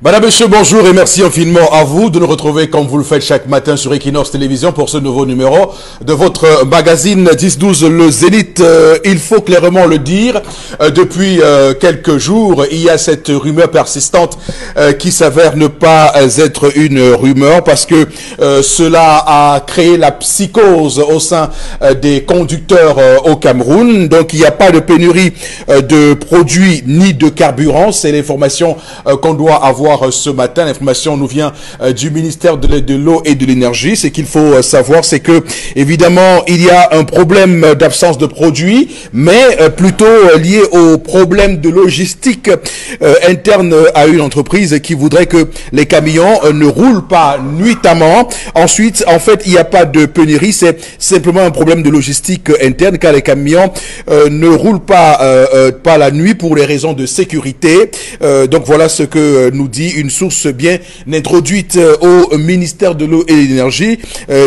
Madame, Monsieur, bonjour et merci infiniment à vous de nous retrouver comme vous le faites chaque matin sur Equinox Télévision pour ce nouveau numéro de votre magazine 10-12 Le Zénith. Il faut clairement le dire, depuis quelques jours, il y a cette rumeur persistante qui s'avère ne pas être une rumeur parce que cela a créé la psychose au sein des conducteurs au Cameroun. Donc il n'y a pas de pénurie de produits ni de carburant, c'est l'information qu'on doit avoir ce matin. L'information nous vient du ministère de l'eau et de l'énergie. Ce qu'il faut savoir, c'est que évidemment il y a un problème d'absence de produits, mais plutôt lié au problème de logistique interne à une entreprise qui voudrait que les camions ne roulent pas nuitamment. Ensuite, en fait, il n'y a pas de pénurie, c'est simplement un problème de logistique interne car les camions ne roulent pas la nuit pour les raisons de sécurité. Donc voilà ce que nous dit une source bien introduite au ministère de l'eau et de l'énergie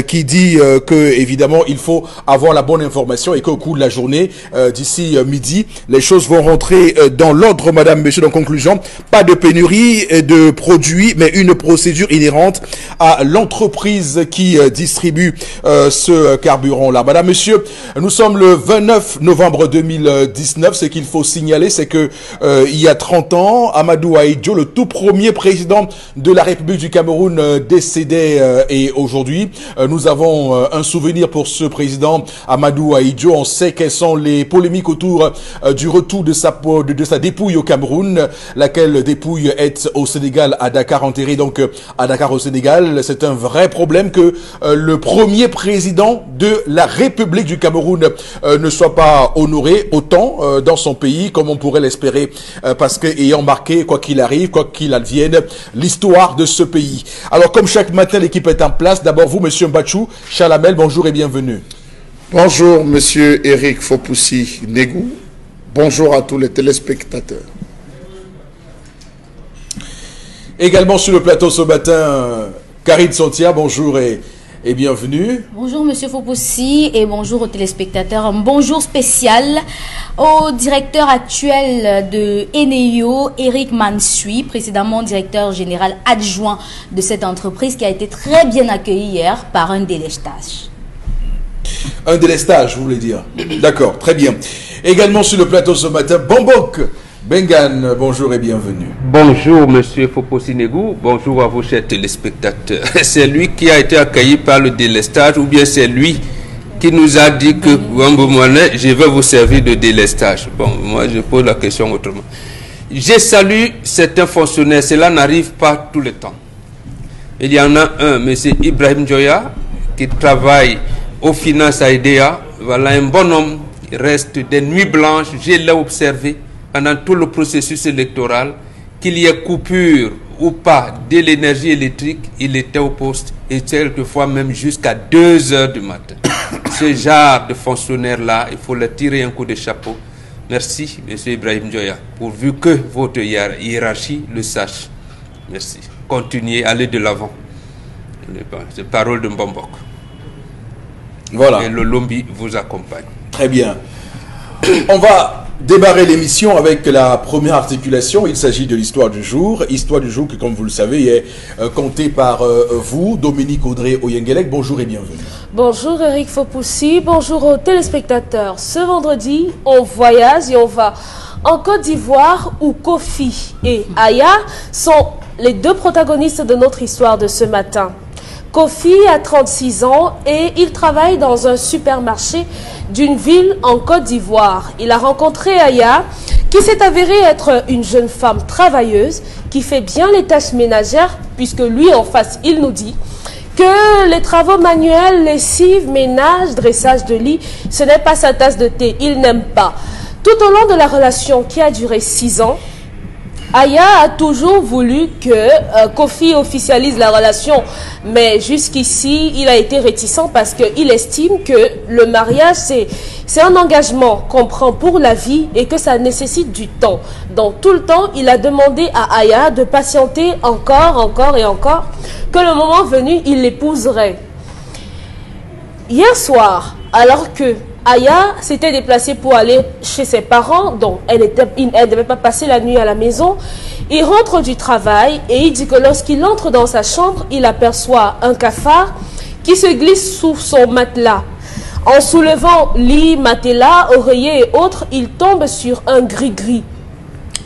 qui dit que évidemment il faut avoir la bonne information et qu'au cours de la journée d'ici midi les choses vont rentrer dans l'ordre. Madame, Monsieur, en conclusion, pas de pénurie de produits mais une procédure inhérente à l'entreprise qui distribue ce carburant là. Madame, Monsieur, nous sommes le 29 novembre 2019. Ce qu'il faut signaler, c'est que il y a 30 ans, Amadou Ahidjo, le tout premier président de la République du Cameroun, décédé et aujourd'hui nous avons un souvenir pour ce président Amadou Ahidjo. On sait quelles sont les polémiques autour du retour de sa dépouille au Cameroun, laquelle dépouille est au Sénégal, à Dakar, enterrée donc à Dakar au Sénégal. C'est un vrai problème que le premier président de la République du Cameroun ne soit pas honoré autant dans son pays comme on pourrait l'espérer, parce que ayant marqué, quoi qu'il arrive, quoi qu'il advienne, l'histoire de ce pays. Alors comme chaque matin l'équipe est en place, d'abord vous Monsieur Mbachou Chalamel, bonjour et bienvenue. Bonjour Monsieur Eric Fopoussi Negou, bonjour à tous les téléspectateurs. Également sur le plateau ce matin, Karine Sontia, bonjour et bienvenue. Bonjour Monsieur Fopoussi et bonjour aux téléspectateurs. Un bonjour spécial au directeur actuel de Eneyo, Eric Mansui, précédemment directeur général adjoint de cette entreprise qui a été très bien accueilli hier par un délestage. Un délestage, vous voulez dire? D'accord, très bien. Également sur le plateau ce matin, Bombok Bengan, bonjour et bienvenue. Bonjour Monsieur Fopoussi Negou, bonjour à vos chers téléspectateurs. C'est lui qui a été accueilli par le délestage ou bien c'est lui qui nous a dit que je vais vous servir de délestage? Bon, moi je pose la question autrement. J'ai salué certains fonctionnaires, cela n'arrive pas tout le temps. Il y en a un, Monsieur Ibrahim Joya, qui travaille aux finances à IDEA. Voilà un bon homme, il reste des nuits blanches, je l'ai observé pendant tout le processus électoral, qu'il y ait coupure ou pas de l'énergie électrique, il était au poste et quelquefois même jusqu'à 2 heures du matin. Ce genre de fonctionnaires-là, il faut leur tirer un coup de chapeau. Merci, Monsieur Ibrahim Joya, pourvu que votre hiérarchie le sache. Merci. Continuez, allez de l'avant. C'est parole de Mbombok. Voilà. Et le lobby vous accompagne. Très bien. On va démarrer l'émission avec la première articulation. Il s'agit de l'histoire du jour. Histoire du jour qui, comme vous le savez, est comptée par vous, Dominique Audrey Oyengelek. Bonjour et bienvenue. Bonjour Eric Fopoussi, bonjour aux téléspectateurs. Ce vendredi, on voyage et on va en Côte d'Ivoire où Kofi et Aya sont les deux protagonistes de notre histoire de ce matin. Kofi a 36 ans et il travaille dans un supermarché d'une ville en Côte d'Ivoire. Il a rencontré Aya, qui s'est avérée être une jeune femme travailleuse, qui fait bien les tâches ménagères, puisque lui, en face, il nous dit que les travaux manuels, lessive, ménage, dressage de lit, ce n'est pas sa tasse de thé, il n'aime pas. Tout au long de la relation qui a duré 6 ans, Aya a toujours voulu que Kofi officialise la relation, mais jusqu'ici, il a été réticent parce qu'il estime que le mariage, c'est un engagement qu'on prend pour la vie et que ça nécessite du temps. Donc tout le temps, il a demandé à Aya de patienter encore et encore, que le moment venu, il l'épouserait. Hier soir, alors que Aya s'était déplacée pour aller chez ses parents, donc elle ne devait pas passer la nuit à la maison. Il rentre du travail et il dit que lorsqu'il entre dans sa chambre, il aperçoit un cafard qui se glisse sous son matelas. En soulevant lit, matelas, oreiller et autres, il tombe sur un gris-gris.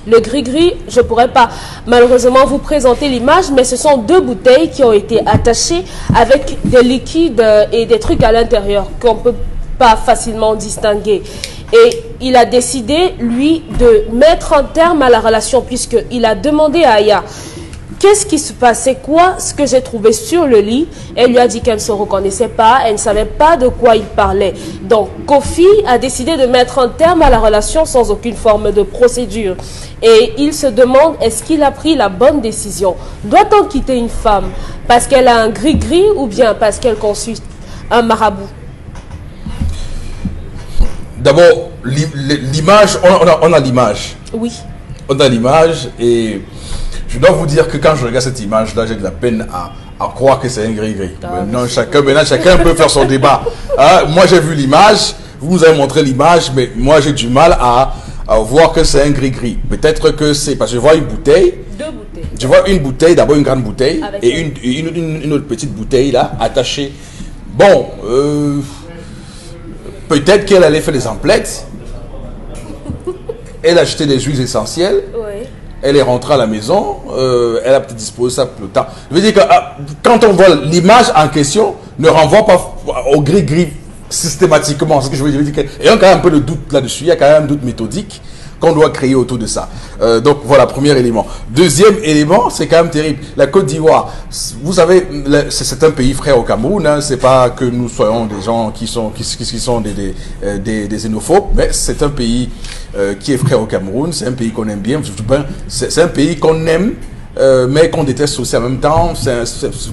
Le gris-gris, je ne pourrais pas malheureusement vous présenter l'image, mais ce sont 2 bouteilles qui ont été attachées avec des liquides et des trucs à l'intérieur qu'on ne peut pas facilement distinguer. Et il a décidé, lui, de mettre un terme à la relation puisqu'il a demandé à Aya qu'est-ce qui se passait, quoi ce que j'ai trouvé sur le lit. Elle lui a dit qu'elle ne se reconnaissait pas, elle ne savait pas de quoi il parlait. Donc Kofi a décidé de mettre un terme à la relation sans aucune forme de procédure. Et il se demande, est-ce qu'il a pris la bonne décision? Doit-on quitter une femme parce qu'elle a un gris-gris ou bien parce qu'elle consulte un marabout? D'abord, l'image, on a l'image. Oui. On a l'image et je dois vous dire que quand je regarde cette image-là, j'ai de la peine à croire que c'est un gris-gris. Maintenant, chacun peut faire son débat. Hein? Moi, j'ai vu l'image, vous nous avez montré l'image, mais moi, j'ai du mal à voir que c'est un gris-gris. Peut-être que c'est parce que je vois une bouteille. 2 bouteilles. Je vois une bouteille, d'abord une grande bouteille, avec et une autre petite bouteille là, attachée. Bon, peut-être qu'elle allait faire des emplettes. Elle a acheté des huiles essentielles. Oui. Elle est rentrée à la maison. Elle a peut-être disposé ça pour le temps. Je veux dire que quand on voit l'image en question, ne renvoie pas au gris-gris systématiquement. C'est ce que je veux dire. Il y a quand même un peu de doute là-dessus. Il y a quand même un doute méthodique qu'on doit créer autour de ça. Donc voilà, premier élément. Deuxième élément, c'est quand même terrible. La Côte d'Ivoire, vous savez, c'est un pays frère au Cameroun. Hein, c'est pas que nous soyons des gens qui sont des xénophobes, mais c'est un pays qui est frère au Cameroun. C'est un pays qu'on aime bien. C'est un pays qu'on aime. Mais qu'on déteste aussi en même temps.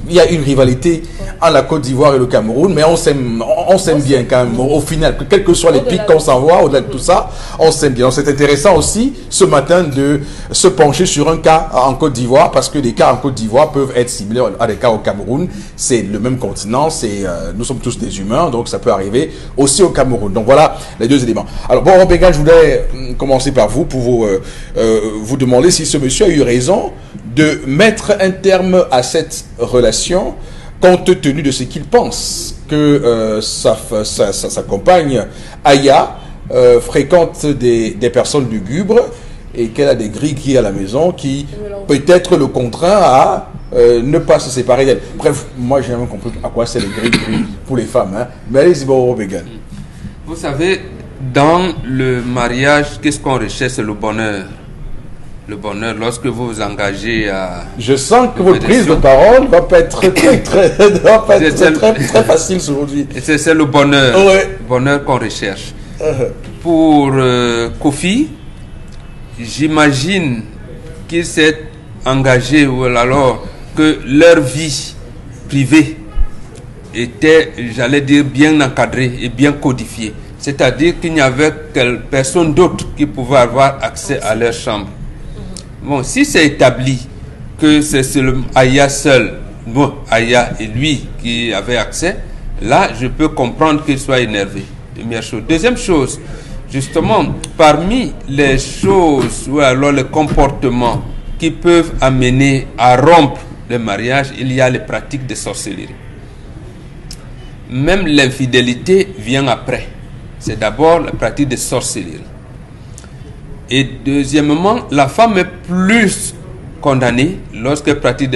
Il y a une rivalité entre la Côte d'Ivoire et le Cameroun, mais on s'aime bien quand même. Au final, quels que soient les pics qu'on s'envoie, au-delà de tout ça, on s'aime bien. C'est intéressant aussi ce matin de se pencher sur un cas en Côte d'Ivoire, parce que les cas en Côte d'Ivoire peuvent être similaires à des cas au Cameroun. C'est le même continent, nous sommes tous des humains, donc ça peut arriver aussi au Cameroun. Donc voilà les 2 éléments. Alors bon, Robégal, je voulais commencer par vous pour vous demander si ce monsieur a eu raison de mettre un terme à cette relation compte tenu de ce qu'il pense que sa compagne Aya fréquente des personnes lugubres et qu'elle a des gris-gris à la maison qui peut-être le contraint à ne pas se séparer d'elle. Bref, moi j'ai jamais compris à quoi c'est les gris-gris pour les femmes. Hein. Mais allez-y, bon, Robégal. Vous savez, dans le mariage, qu'est-ce qu'on recherche? C'est le bonheur. Le bonheur, lorsque vous vous engagez à... Je sens que votre prise de parole va pas être très facile aujourd'hui. C'est le bonheur, ouais. Bonheur qu'on recherche. Pour Kofi, j'imagine qu'il s'est engagé, ou alors que leur vie privée était, j'allais dire, bien encadrée et bien codifiée. C'est-à-dire qu'il n'y avait personne d'autre qui pouvait avoir accès à leur chambre. Bon, si c'est établi que c'est seulement Aya seul, bon, Aya et lui qui avaient accès, là, je peux comprendre qu'il soit énervé. Première chose. Deuxième chose, justement, parmi les choses ou alors les comportements qui peuvent amener à rompre le mariage, il y a les pratiques de sorcellerie. Même l'infidélité vient après. C'est d'abord la pratique de sorcellerie. Et deuxièmement, la femme est plus condamnée lorsqu'elle pratique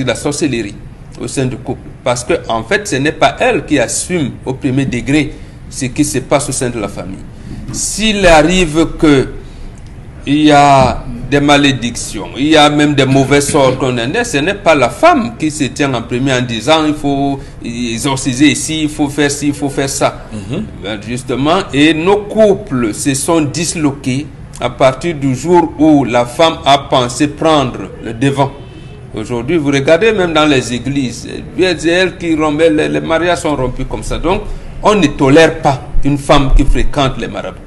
la sorcellerie au sein du couple. Parce que en fait, ce n'est pas elle qui assume au premier degré ce qui se passe au sein de la famille. S'il arrive qu'il y a des malédictions, il y a même des mauvais sorts qu'on a, ce n'est pas la femme qui se tient en premier en disant il faut exorciser ici, il faut faire ci, il faut faire ça. Ben justement, et nos couples se sont disloqués à partir du jour où la femme a pensé prendre le devant. Aujourd'hui, vous regardez même dans les églises, c'est elle qui rompt, les mariages sont rompus comme ça. Donc, on ne tolère pas une femme qui fréquente les marabouts.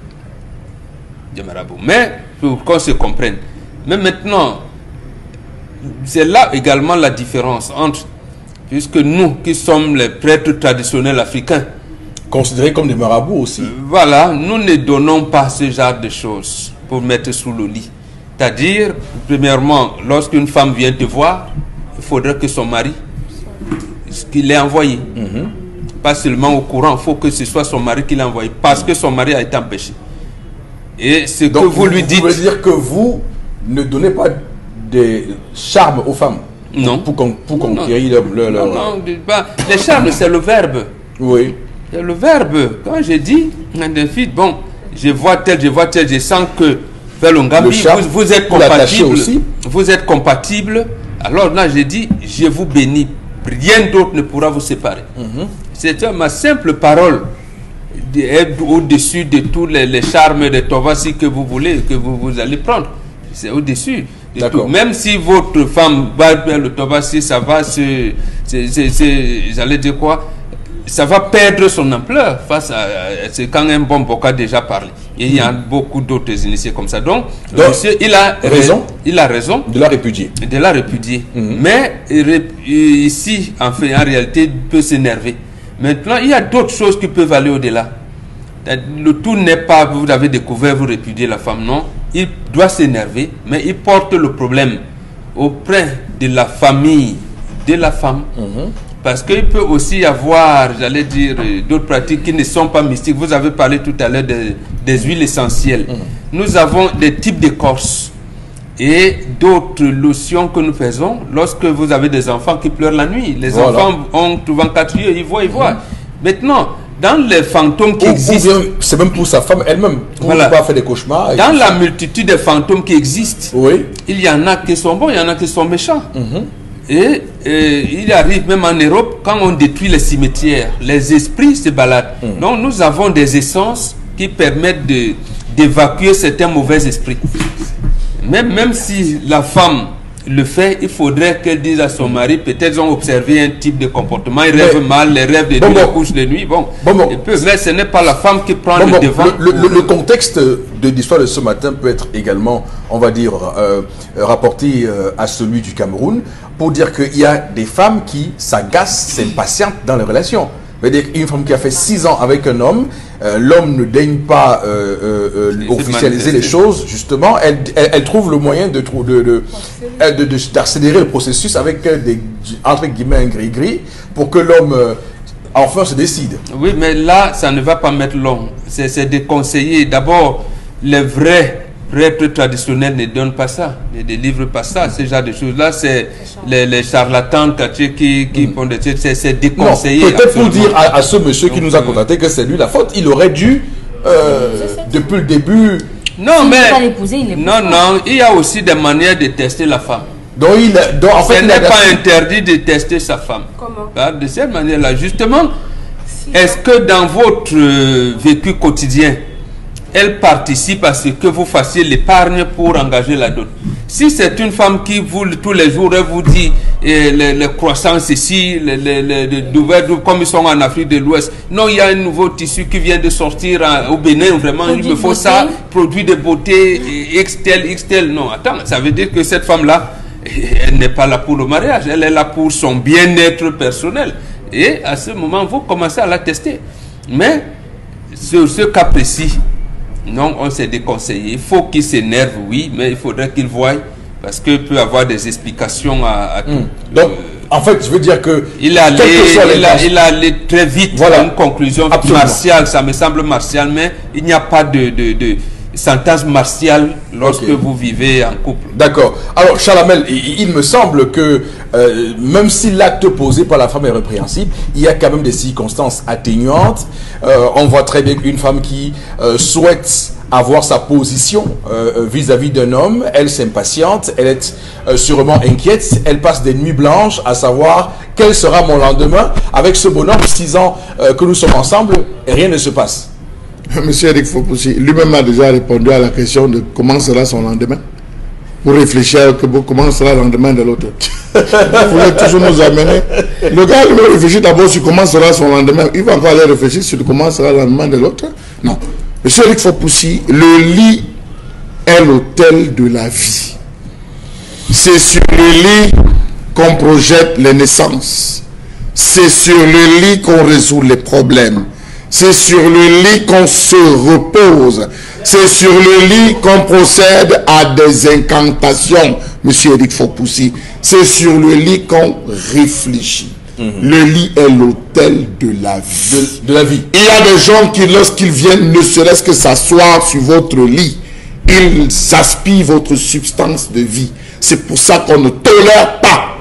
Des marabouts. Mais, pour qu'on se comprenne. Mais maintenant, c'est là également la différence entre, puisque nous qui sommes les prêtres traditionnels africains, considérés comme des marabouts aussi. Voilà, nous ne donnons pas ce genre de choses pour mettre sous le lit. C'est-à-dire, premièrement, lorsqu'une femme vient te voir, il faudrait que son mari, qu'il l'ait envoyé. Pas seulement au courant, il faut que ce soit son mari qui l'a envoyé, parce que son mari a été empêché. Et ce que vous lui dites... Vous voulez dire que vous ne donnez pas des charmes aux femmes? Non. Pour conquérir Non, les charmes, c'est le verbe. Oui. C'est le verbe. Quand je dis, bon, je vois tel, je sens que vers l'Ongambi, vous êtes compatible. Vous êtes compatible. Alors là, je dis, je vous bénis. Rien d'autre ne pourra vous séparer. C'est ma simple parole. Au-dessus de tous les charmes de Tovasi que vous voulez, que vous allez prendre. C'est au-dessus. Même si votre femme va vers le Tovasi, ça va j'allais dire quoi? Ça va perdre son ampleur face à... C'est quand un bon boca a déjà parlé. Et il y a beaucoup d'autres initiés comme ça. Donc monsieur, il a raison. Il a raison. De la répudier. De la répudier. Mais ici, en réalité, il peut s'énerver. Maintenant, il y a d'autres choses qui peuvent aller au-delà. Le tout n'est pas, vous avez découvert, vous répudiez la femme, non. Il doit s'énerver, mais il porte le problème auprès de la famille de la femme. Parce qu'il peut aussi y avoir, j'allais dire, d'autres pratiques qui ne sont pas mystiques. Vous avez parlé tout à l'heure des huiles essentielles. Nous avons des types d'écorce et d'autres lotions que nous faisons lorsque vous avez des enfants qui pleurent la nuit. Les enfants ont souvent 4 yeux, ils voient. Maintenant, dans les fantômes qui existent... C'est même pour sa femme elle-même, pour ne pas faire des cauchemars. Dans la multitude de fantômes qui existent, il y en a qui sont bons, il y en a qui sont méchants. Et il arrive même en Europe, quand on détruit les cimetières, les esprits se baladent. Donc nous avons des essences qui permettent d'évacuer certains mauvais esprits. Même si la femme le fait, il faudrait qu'elle dise à son mari, peut-être ils ont observé un type de comportement, ils rêvent mal, les rêves de nuit, les couches de nuit, mais ce n'est pas la femme qui prend le devant. Le contexte de l'histoire de ce matin peut être également, on va dire, rapporté à celui du Cameroun, pour dire qu'il y a des femmes qui s'agacent, s'impatientent dans les relations. C'est-à-dire une femme qui a fait 6 ans avec un homme, l'homme ne daigne pas officialiser les choses, justement, elle trouve le moyen d'accélérer le processus avec des, entre guillemets, un gris-gris, pour que l'homme, enfin, se décide. Oui, mais là, ça ne va pas mettre long. C'est de conseiller. D'abord, les vrais prêtres traditionnels ne donnent pas ça, ne délivrent pas ça. Ce genre de choses-là, c'est les charlatans qui font des choses, c'est déconseillé. Peut-être pour dire à ce monsieur qui nous a contacté que c'est lui la faute, il aurait dû, depuis le début... Non, mais... Non, il y a aussi des manières de tester la femme. Donc, en fait, ce n'est pas interdit de tester sa femme. Comment? De cette manière-là, justement, est-ce que dans votre vécu quotidien, elle participe à ce que vous fassiez l'épargne pour engager la dot? Si c'est une femme qui, vous, tous les jours, elle vous dit les croissants ici, comme ils sont en Afrique de l'Ouest, non, il y a un nouveau tissu qui vient de sortir au Bénin, vraiment, il me faut ça, produit de beauté, XTL. Non, attends, ça veut dire que cette femme-là, elle n'est pas là pour le mariage, elle est là pour son bien-être personnel. Et à ce moment, vous commencez à la tester. Mais, sur ce cas précis, non, on s'est déconseillé. Il faut qu'il s'énerve, oui, mais il faudrait qu'il voie, parce qu'il peut avoir des explications à tout. Donc, en fait, je veux dire que... Il a allé très vite à une conclusion martiale, ça me semble martial, mais il n'y a pas de sentence martiale lorsque vous vivez en couple. D'accord. Alors, Chalamel, il me semble que même si l'acte posé par la femme est répréhensible, il y a quand même des circonstances atténuantes. On voit très bien qu'une femme qui souhaite avoir sa position vis-à-vis d'un homme, elle s'impatiente, elle est sûrement inquiète, elle passe des nuits blanches à savoir quel sera mon lendemain. Avec ce bonhomme, 6 ans que nous sommes ensemble, et rien ne se passe. Monsieur Eric Fopoussi, lui-même a déjà répondu à la question de comment sera son lendemain. Pour réfléchir à comment sera le lendemain de l'autre. Vous voulez toujours nous amener. Le gars lui réfléchit d'abord sur comment sera son lendemain. Il va encore aller réfléchir sur comment sera le lendemain de l'autre. Non. Monsieur Eric Fopoussi, le lit est l'hôtel de la vie. C'est sur le lit qu'on projette les naissances. C'est sur le lit qu'on résout les problèmes. C'est sur le lit qu'on se repose. C'est sur le lit qu'on procède à des incantations, monsieur Eric Fopoussi. C'est sur le lit qu'on réfléchit. Le lit est l'hôtel de la vie. De la vie. Il y a des gens qui, lorsqu'ils viennent, ne serait-ce que s'asseoir sur votre lit, ils aspirent votre substance de vie. C'est pour ça qu'on ne tolère pas,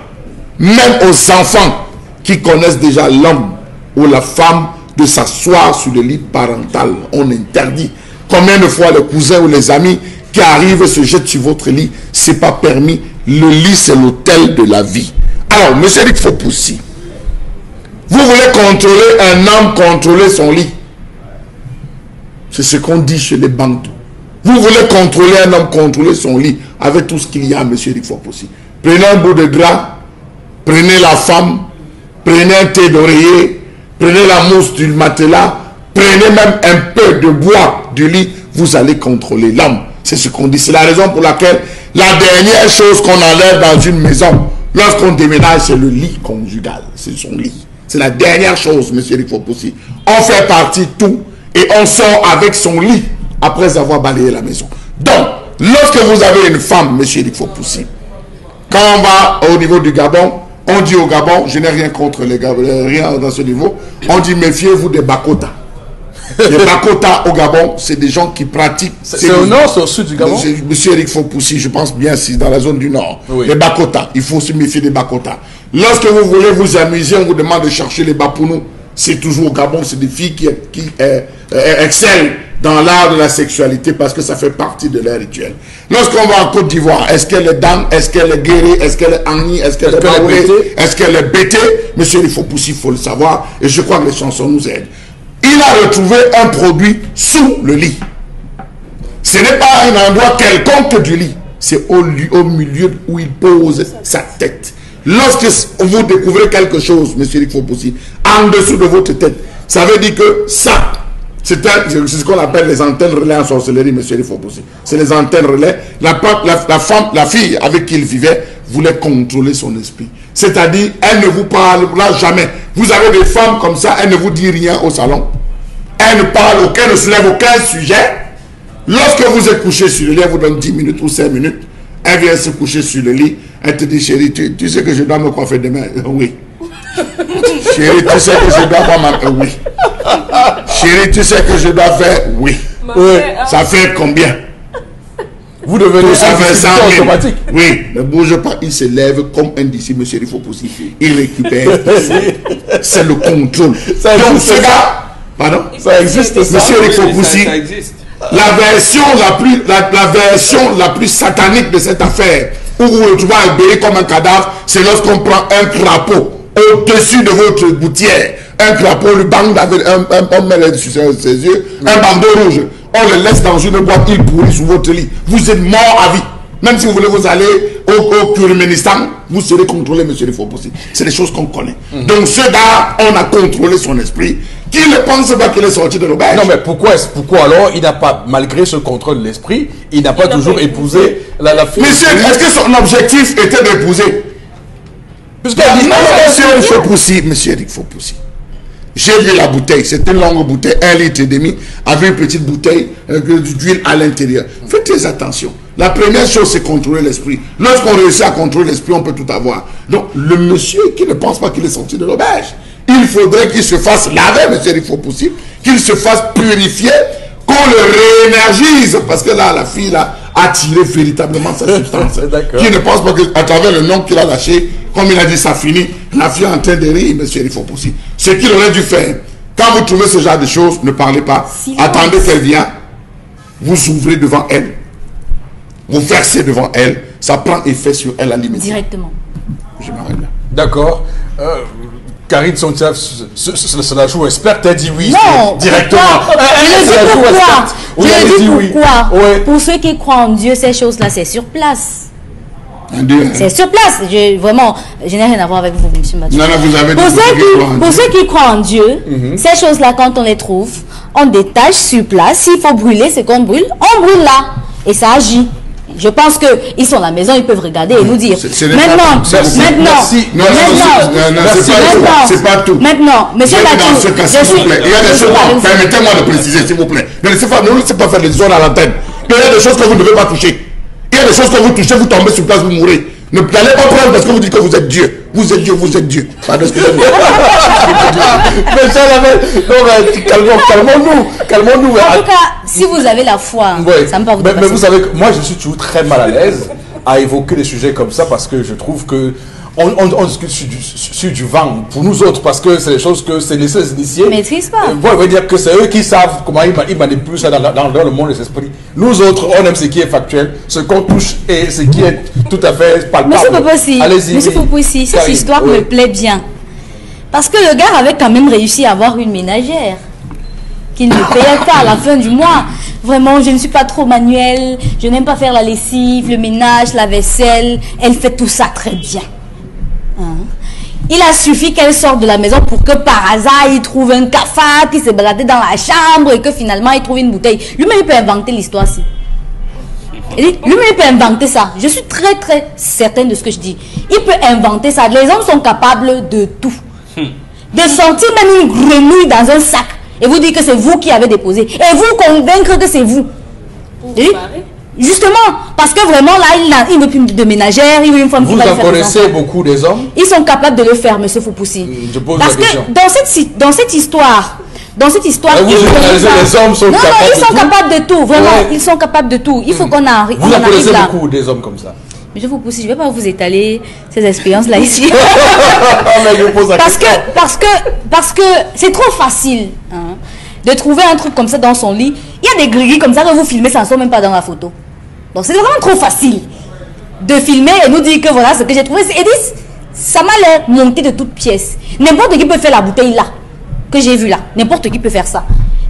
même aux enfants qui connaissent déjà l'homme ou la femme, de s'asseoir sur le lit parental. On interdit. Combien de fois les cousins ou les amis qui arrivent se jettent sur votre lit, c'est pas permis. Le lit, c'est l'hôtel de la vie. Alors, monsieur Eric Fopoussi, vous voulez contrôler un homme, contrôler son lit. C'est ce qu'on dit chez les Bantous. Vous voulez contrôler un homme, contrôler son lit, avec tout ce qu'il y a, monsieur Eric Fopoussi. Prenez un bout de drap, prenez la femme, prenez un thé d'oreiller, prenez la mousse du matelas, prenez même un peu de bois du lit, vous allez contrôler l'homme. C'est ce qu'on dit. C'est la raison pour laquelle la dernière chose qu'on enlève dans une maison, lorsqu'on déménage, c'est le lit conjugal. C'est son lit. C'est la dernière chose, monsieur Eric Fopoussi. On fait partie tout et on sort avec son lit après avoir balayé la maison. Donc, lorsque vous avez une femme, monsieur Eric Fopoussi, quand on va au niveau du Gabon, on dit au Gabon, je n'ai rien contre les Gabon, rien dans ce niveau, on dit méfiez-vous des Bakota. Les Bakota au Gabon, c'est des gens qui pratiquent. C'est au nord, c'est au sud du Gabon? Monsieur Eric Fopoussi, je pense bien, c'est dans la zone du nord. Oui. Les Bakota, il faut se méfier des Bakota. Lorsque vous voulez vous amuser, on vous demande de chercher les Bapounou. C'est toujours au Gabon, c'est des filles qui excellent dans l'art de la sexualité parce que ça fait partie de leur rituel. Lorsqu'on va en Côte d'Ivoire, est-ce qu'elle est dame, est-ce qu'elle est guérie, est-ce qu'elle est agnie, est-ce qu'elle est baoulée, est-ce qu'elle est bêtée? Monsieur Eric Fopoussi, il faut le savoir, et je crois que les chansons nous aident. Il a retrouvé un produit sous le lit. Ce n'est pas un endroit quelconque du lit, c'est au milieu où il pose sa tête. Lorsque vous découvrez quelque chose, monsieur Eric Fopoussi, en dessous de votre tête, ça veut dire que ça, c'est ce qu'on appelle les antennes relais en sorcellerie, monsieur Eric Fopoussi. C'est les antennes relais. La fille avec qui il vivait voulait contrôler son esprit. C'est-à-dire, elle ne vous parlera jamais. Vous avez des femmes comme ça, elles ne vous disent rien au salon. Elles ne parlent aucun, ne soulèvent aucun sujet. Lorsque vous êtes couché sur le lit, elle vous donne 10 minutes ou 5 minutes. Elle vient se coucher sur le lit. Elle te dit, chérie, tu sais que je dois me coiffer demain? Oui. Chérie, tu sais que je dois faire ma... Oui. Chérie, tu sais que je dois faire... Oui. Oui. Ça fait combien? Vous devenez ça fait 100 000. automatique. Oui, ne bouge pas, il se lève comme un disciple, monsieur, il faut possible. Il récupère. C'est le contrôle. Ça donc existe, ce gars, pardon, ça existe, ça. monsieur Eric Fopoussi, Ça existe. la version la plus satanique de cette affaire, où vous vous retrouvez ébéri comme un cadavre, c'est lorsqu'on prend un crapaud au-dessus de votre gouttière. Un crapaud, le bang, on met sur ses yeux, un bandeau rouge. On le laisse dans une boîte, il pourrit sous votre lit. Vous êtes mort à vie. Même si vous voulez vous aller au Turkménistan, vous serez contrôlé, monsieur le Fopoussi. C'est des choses qu'on connaît. Donc ce gars, on a contrôlé son esprit. Qui ne pense pas qu'il est sorti de l'auberge? Non, mais pourquoi alors il n'a pas, malgré ce contrôle de l'esprit, il n'a pas toujours épousé la fille? Monsieur, est-ce que son objectif était d'épouser? Puisqu'elle dit monsieur Eric Fopoussi, monsieur Eric Fopoussi. J'ai vu la bouteille, c'est une longue bouteille, 1,5 litre, avec une petite bouteille d'huile à l'intérieur. Faites très attention. La première chose, c'est contrôler l'esprit. Lorsqu'on réussit à contrôler l'esprit, on peut tout avoir. Donc, le monsieur qui ne pense pas qu'il est sorti de l'auberge, il faudrait qu'il se fasse laver, monsieur Eric Fopoussi, qu'il se fasse purifier, qu'on le réénergise, parce que là, la fille là, a tiré véritablement sa substance. Qui ne pense pas qu'à travers le nom qu'il a lâché, comme il a dit, ça finit, la fille est en train de rire, monsieur Eric Fopoussi. Ce qu'il aurait dû faire, quand vous trouvez ce genre de choses, ne parlez pas, attendez qu'elle vienne, vous ouvrez devant elle, vous versez devant elle, ça prend effet sur elle à l'immédiat. Directement. Je m'arrête là. D'accord. Karine Sontia, cela joue experte, elle dit oui. Non, directement. Je le dis pourquoi. Oui. Pour ceux qui croient en Dieu, ces choses-là, c'est sur place. Dieu, C'est sur place. Vraiment, je n'ai rien à voir avec vous, monsieur Mathieu. Non, non, vous avez Pour ceux qui croient en Dieu, ces choses-là, quand on les trouve, on détache sur place. S'il faut brûler, c'est qu'on brûle. On brûle là. Et ça agit. Je pense qu'ils sont à la maison, ils peuvent regarder et nous dire. Maintenant, c'est pas tout. Maintenant, monsieur Latou, permettez-moi de préciser, s'il vous plaît. Ne laissez pas faire des zones à l'antenne. Il y a des choses que vous ne devez pas toucher. Il y a des choses que vous touchez, vous tombez sur place, vous mourrez. Ne n'allez pas prendre parce que vous dites que vous êtes Dieu. Vous êtes Dieu, vous êtes Dieu. Pardon, excusez-moi. Calmons-nous. En tout cas, si vous avez la foi, ça me parle. Mais vous savez que moi, je suis toujours très mal à l'aise à évoquer des sujets comme ça parce que je trouve que on discute sur du vent pour nous autres parce que c'est des choses que c'est les seuls initiés. Ils ne maîtrisent pas. Vous voyez dire que c'est eux qui savent comment ils manipulent ça dans le monde des esprits. Nous autres, on aime ce qui est factuel, ce qu'on touche et ce qui est tout à fait palpable. Monsieur Poposi, cette histoire me plaît bien. Parce que le gars avait quand même réussi à avoir une ménagère qu'il ne payait pas à la fin du mois. Vraiment, je ne suis pas trop manuelle, je n'aime pas faire la lessive, le ménage, la vaisselle. Elle fait tout ça très bien. Il a suffi qu'elle sorte de la maison pour que par hasard il trouve un cafard qui s'est baladé dans la chambre et que finalement il trouve une bouteille. Lui-même il peut inventer l'histoire-ci. Lui-même il peut inventer ça. Je suis très très certaine de ce que je dis. Il peut inventer ça. Les hommes sont capables de tout. De sentir même une grenouille dans un sac et vous dire que c'est vous qui avez déposé. Et vous convaincre que c'est vous. Justement, parce que vraiment là, il veut plus de ménagère, il veut une femme qui va faire. Vous en connaissez beaucoup des hommes? Ils sont capables de le faire, monsieur Foupoussi. Je pose parce la question. Que dans cette histoire, les hommes sont capables ils sont capables de tout, vraiment, ils sont capables de tout. Il faut qu'on arrive là. Vous en connaissez beaucoup des hommes comme ça? Monsieur Foupoussi, je ne vais pas vous étaler ces expériences-là ici. Parce que c'est trop facile de trouver un truc comme ça dans son lit. Il y a des gris comme ça que vous filmez, ça ne sort même pas dans la photo. Donc c'est vraiment trop facile de filmer et nous dire que voilà ce que j'ai trouvé. Et ça m'a l'air monté de toutes pièces. N'importe qui peut faire la bouteille là, que j'ai vue là. N'importe qui peut faire ça.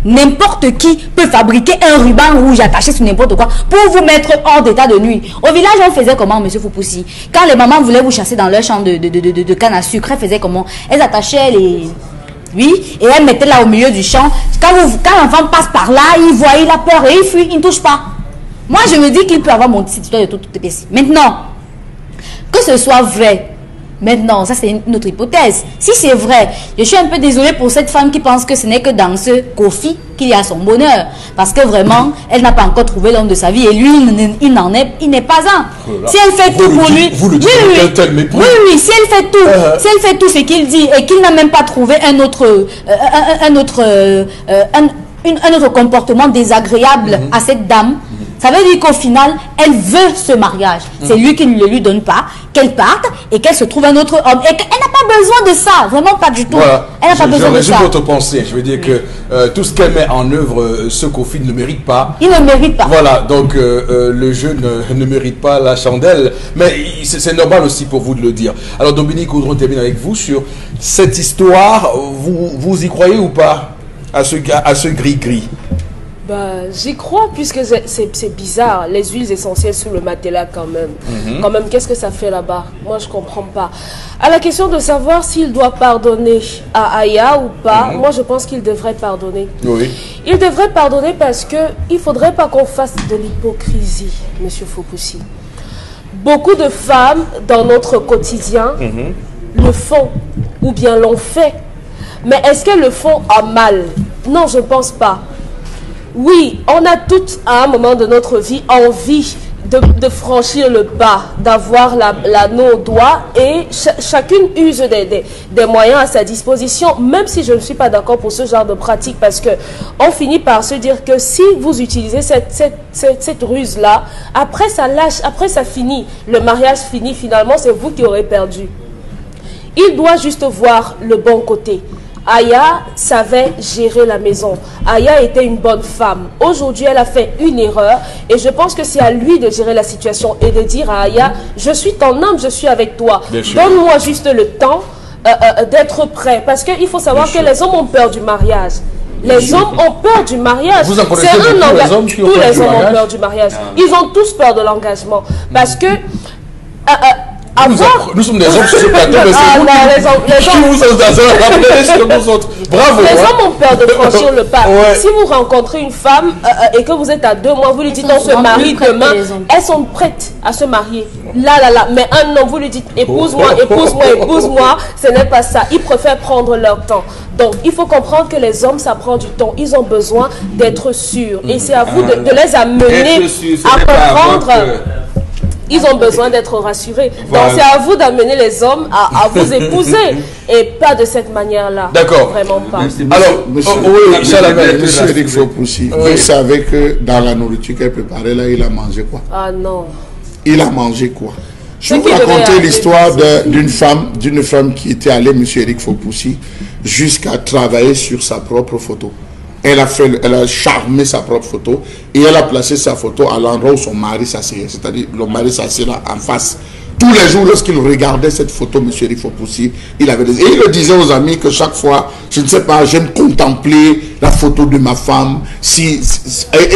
N'importe qui peut fabriquer un ruban rouge attaché sur n'importe quoi pour vous mettre hors d'état de nuit. Au village, on faisait comment, monsieur Foupoussi? Quand les mamans voulaient vous chasser dans leur champ de canne à sucre, elles faisaient comment? Elles attachaient les... Oui, et elles mettaient là au milieu du champ. Quand l'enfant passe par là, il voit, il a peur et il fuit, il ne touche pas. Moi, je me dis qu'il peut avoir mon petit histoire de toutes les pièces. Maintenant, que ce soit vrai, maintenant, ça c'est une autre hypothèse. Si c'est vrai, je suis un peu désolée pour cette femme qui pense que ce n'est que dans ce Kofi qu'il y a son bonheur. Parce que vraiment, elle n'a pas encore trouvé l'homme de sa vie et lui, il n'est pas un. Si elle fait tout pour lui... Oui, si elle fait tout ce qu'il dit et qu'il n'a même pas trouvé un autre comportement désagréable à cette dame, ça veut dire qu'au final, elle veut ce mariage. C'est lui qui ne le lui donne pas, qu'elle parte et qu'elle se trouve un autre homme. Et qu'elle n'a pas besoin de ça, vraiment pas du tout. Voilà. Elle n'a pas besoin de ça. Je résume votre pensée. Je veux dire que tout ce qu'elle met en œuvre, ce Kofi ne mérite pas. Il ne mérite pas. Voilà, donc le jeu ne mérite pas la chandelle. Mais c'est normal aussi pour vous de le dire. Alors Dominique Audron termine avec vous sur cette histoire. Vous y croyez ou pas à ce gris-gris? J'y crois puisque c'est bizarre, les huiles essentielles sous le matelas quand même. Quand même, qu'est-ce que ça fait là-bas? Moi, je comprends pas. À la question de savoir s'il doit pardonner à Aya ou pas, moi, je pense qu'il devrait pardonner. Oui. Il devrait pardonner parce que il faudrait pas qu'on fasse de l'hypocrisie, monsieur Foupoussi. Beaucoup de femmes dans notre quotidien le font ou bien l'ont fait. Mais est-ce qu'elles le font à mal? Non, je ne pense pas. Oui, on a toutes, à un moment de notre vie, envie de franchir le pas, d'avoir l'anneau au doigt et chacune use des moyens à sa disposition, même si je ne suis pas d'accord pour ce genre de pratique parce que on finit par se dire que si vous utilisez cette ruse-là, après ça lâche, après ça finit, le mariage finit, finalement c'est vous qui aurez perdu. Il doit juste voir le bon côté. Aya savait gérer la maison. Aya était une bonne femme. Aujourd'hui, elle a fait une erreur et je pense que c'est à lui de gérer la situation et de dire à Aya, je suis ton homme, je suis avec toi. Donne-moi juste le temps d'être prêt. Parce qu'il faut savoir que les hommes ont peur du mariage. Les hommes ont peur du mariage. Vous en connaissez beaucoup, les hommes qui ont peur du mariage? Tous les hommes ont peur du mariage. Ils ont tous peur de l'engagement. Parce que... nous sommes des hommes sur ce plateau, mais c'est vous qui vous êtes dans un rappel sur nous autres. Bravo. Les hommes ont peur de franchir le pas. Ouais. Si vous rencontrez une femme et que vous êtes à 2 mois, vous lui dites on se marie demain, elles sont prêtes à se marier. Là. Mais un homme, vous lui dites épouse-moi, épouse-moi, épouse-moi, ce n'est pas ça. Ils préfèrent prendre leur temps. Donc, il faut comprendre que les hommes, ça prend du temps. Ils ont besoin d'être sûrs. Et c'est à vous de les amener à comprendre. Ils ont besoin d'être rassurés. Voilà. Donc, c'est à vous d'amener les hommes à vous épouser. Et pas de cette manière-là. D'accord. Vraiment pas. Alors, oui, Chalamel. Monsieur Eric Fopoussi, vous savez que dans la nourriture qu'elle préparait là, il a mangé quoi? Ah non. Il a mangé quoi? Je vais Ce vous qui raconter devait l'histoire arriver. d'une femme qui était allée, monsieur Eric Fopoussi, jusqu'à travailler sur sa propre photo. Elle a charmé sa propre photo et elle a placé sa photo à l'endroit où son mari s'asseyait. C'est-à-dire, le mari s'asseyait là en face. Tous les jours, lorsqu'il regardait cette photo, monsieur Eric Fopoussi, il avait des... Et il le disait aux amis que chaque fois, je ne sais pas, j'aime contempler la photo de ma femme. Et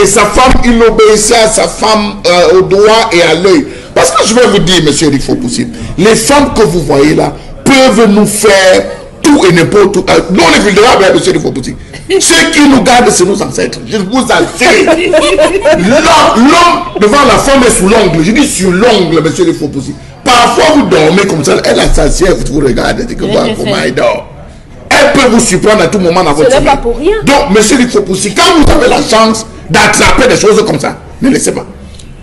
sa femme, il obéissait à sa femme au doigt et à l'œil. Parce que je vais vous dire, monsieur Eric Fopoussi, les femmes que vous voyez là peuvent nous faire tout et n'importe où. Non, les vulnérables, monsieur Eric Fopoussi. Ceux qui nous gardent, c'est nos ancêtres. Je vous assure. L'homme devant la femme est sous l'ongle. Je dis sur l'ongle, monsieur Eric Fopoussi. Parfois, vous dormez comme ça. Elle a s'assied, vous regardez, et que voir comment elle dort. Elle peut vous surprendre à tout moment dans votre vie. Ce n'est pas pour rien. Donc, monsieur Eric Fopoussi, quand vous avez la chance d'attraper des choses comme ça, ne laissez pas.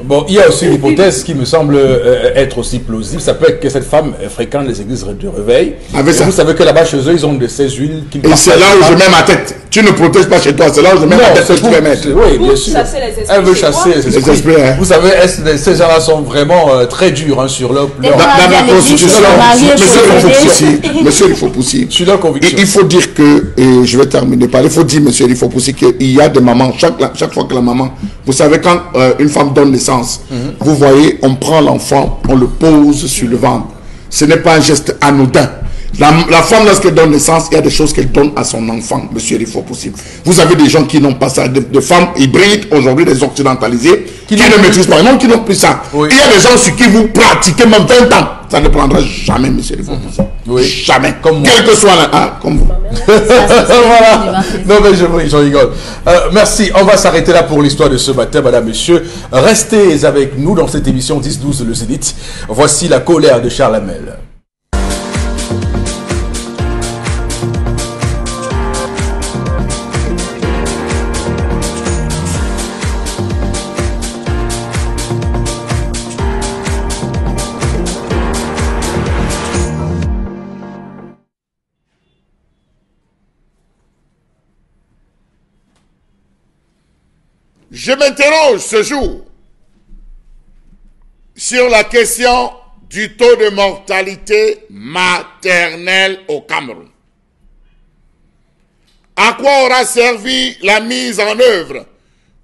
Bon, il y a aussi une hypothèse qui me semble être aussi plausible. Ça peut être que cette femme fréquente les églises de réveil. Avec ça. Vous savez que là-bas, chez eux, ils ont de ces huiles qui... Et c'est là où je mets ma tête. Tu ne protèges pas chez toi, c'est là où je mets ma tête que tu peux mettre. Oui, bien sûr. Chasser les esprits Elle veut chez chasser moi. les esprits. Hein. Vous savez, ces gens-là sont vraiment très durs hein, sur leur... Dans la constitution, monsieur il faut pousser. Sur leur conviction. Il faut dire que, et je vais terminer par, il faut dire, monsieur il faut pousser, qu'il y a des mamans, chaque fois que la maman, vous savez, quand une femme donne naissance, vous voyez, on prend l'enfant, on le pose sur le ventre. Ce n'est pas un geste anodin. La femme, lorsqu'elle donne naissance, il y a des choses qu'elle donne à son enfant, monsieur, il faut possible. Vous avez des gens qui n'ont pas ça, de femmes hybrides, aujourd'hui, des occidentalisés, qui ne maîtrisent pas, non, qui n'ont plus ça. Oui. Il y a des gens sur qui vous pratiquez même 20 ans. Ça ne prendra jamais, monsieur, il faut possible. Oui. Jamais. Comme quel que soit comme vous. Voilà. Non, mais je rigole. Merci. On va s'arrêter là pour l'histoire de ce matin, madame, monsieur. Restez avec nous dans cette émission 10-12 le Zénith. Voici la colère de Charles Hamel. Je m'interroge ce jour sur la question du taux de mortalité maternelle au Cameroun. À quoi aura servi la mise en œuvre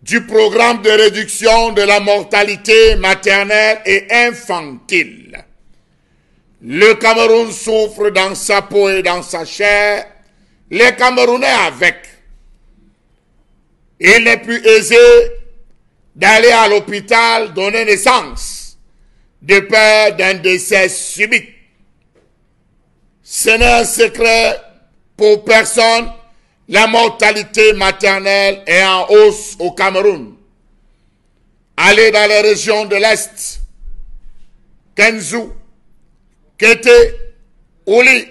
du programme de réduction de la mortalité maternelle et infantile? Le Cameroun souffre dans sa peau et dans sa chair, les Camerounais avec. Il n'est plus aisé d'aller à l'hôpital donner naissance de peur d'un décès subit. Ce n'est un secret pour personne, la mortalité maternelle est en hausse au Cameroun. Allez dans les régions de l'Est, Kenzou, Kété, Ouli,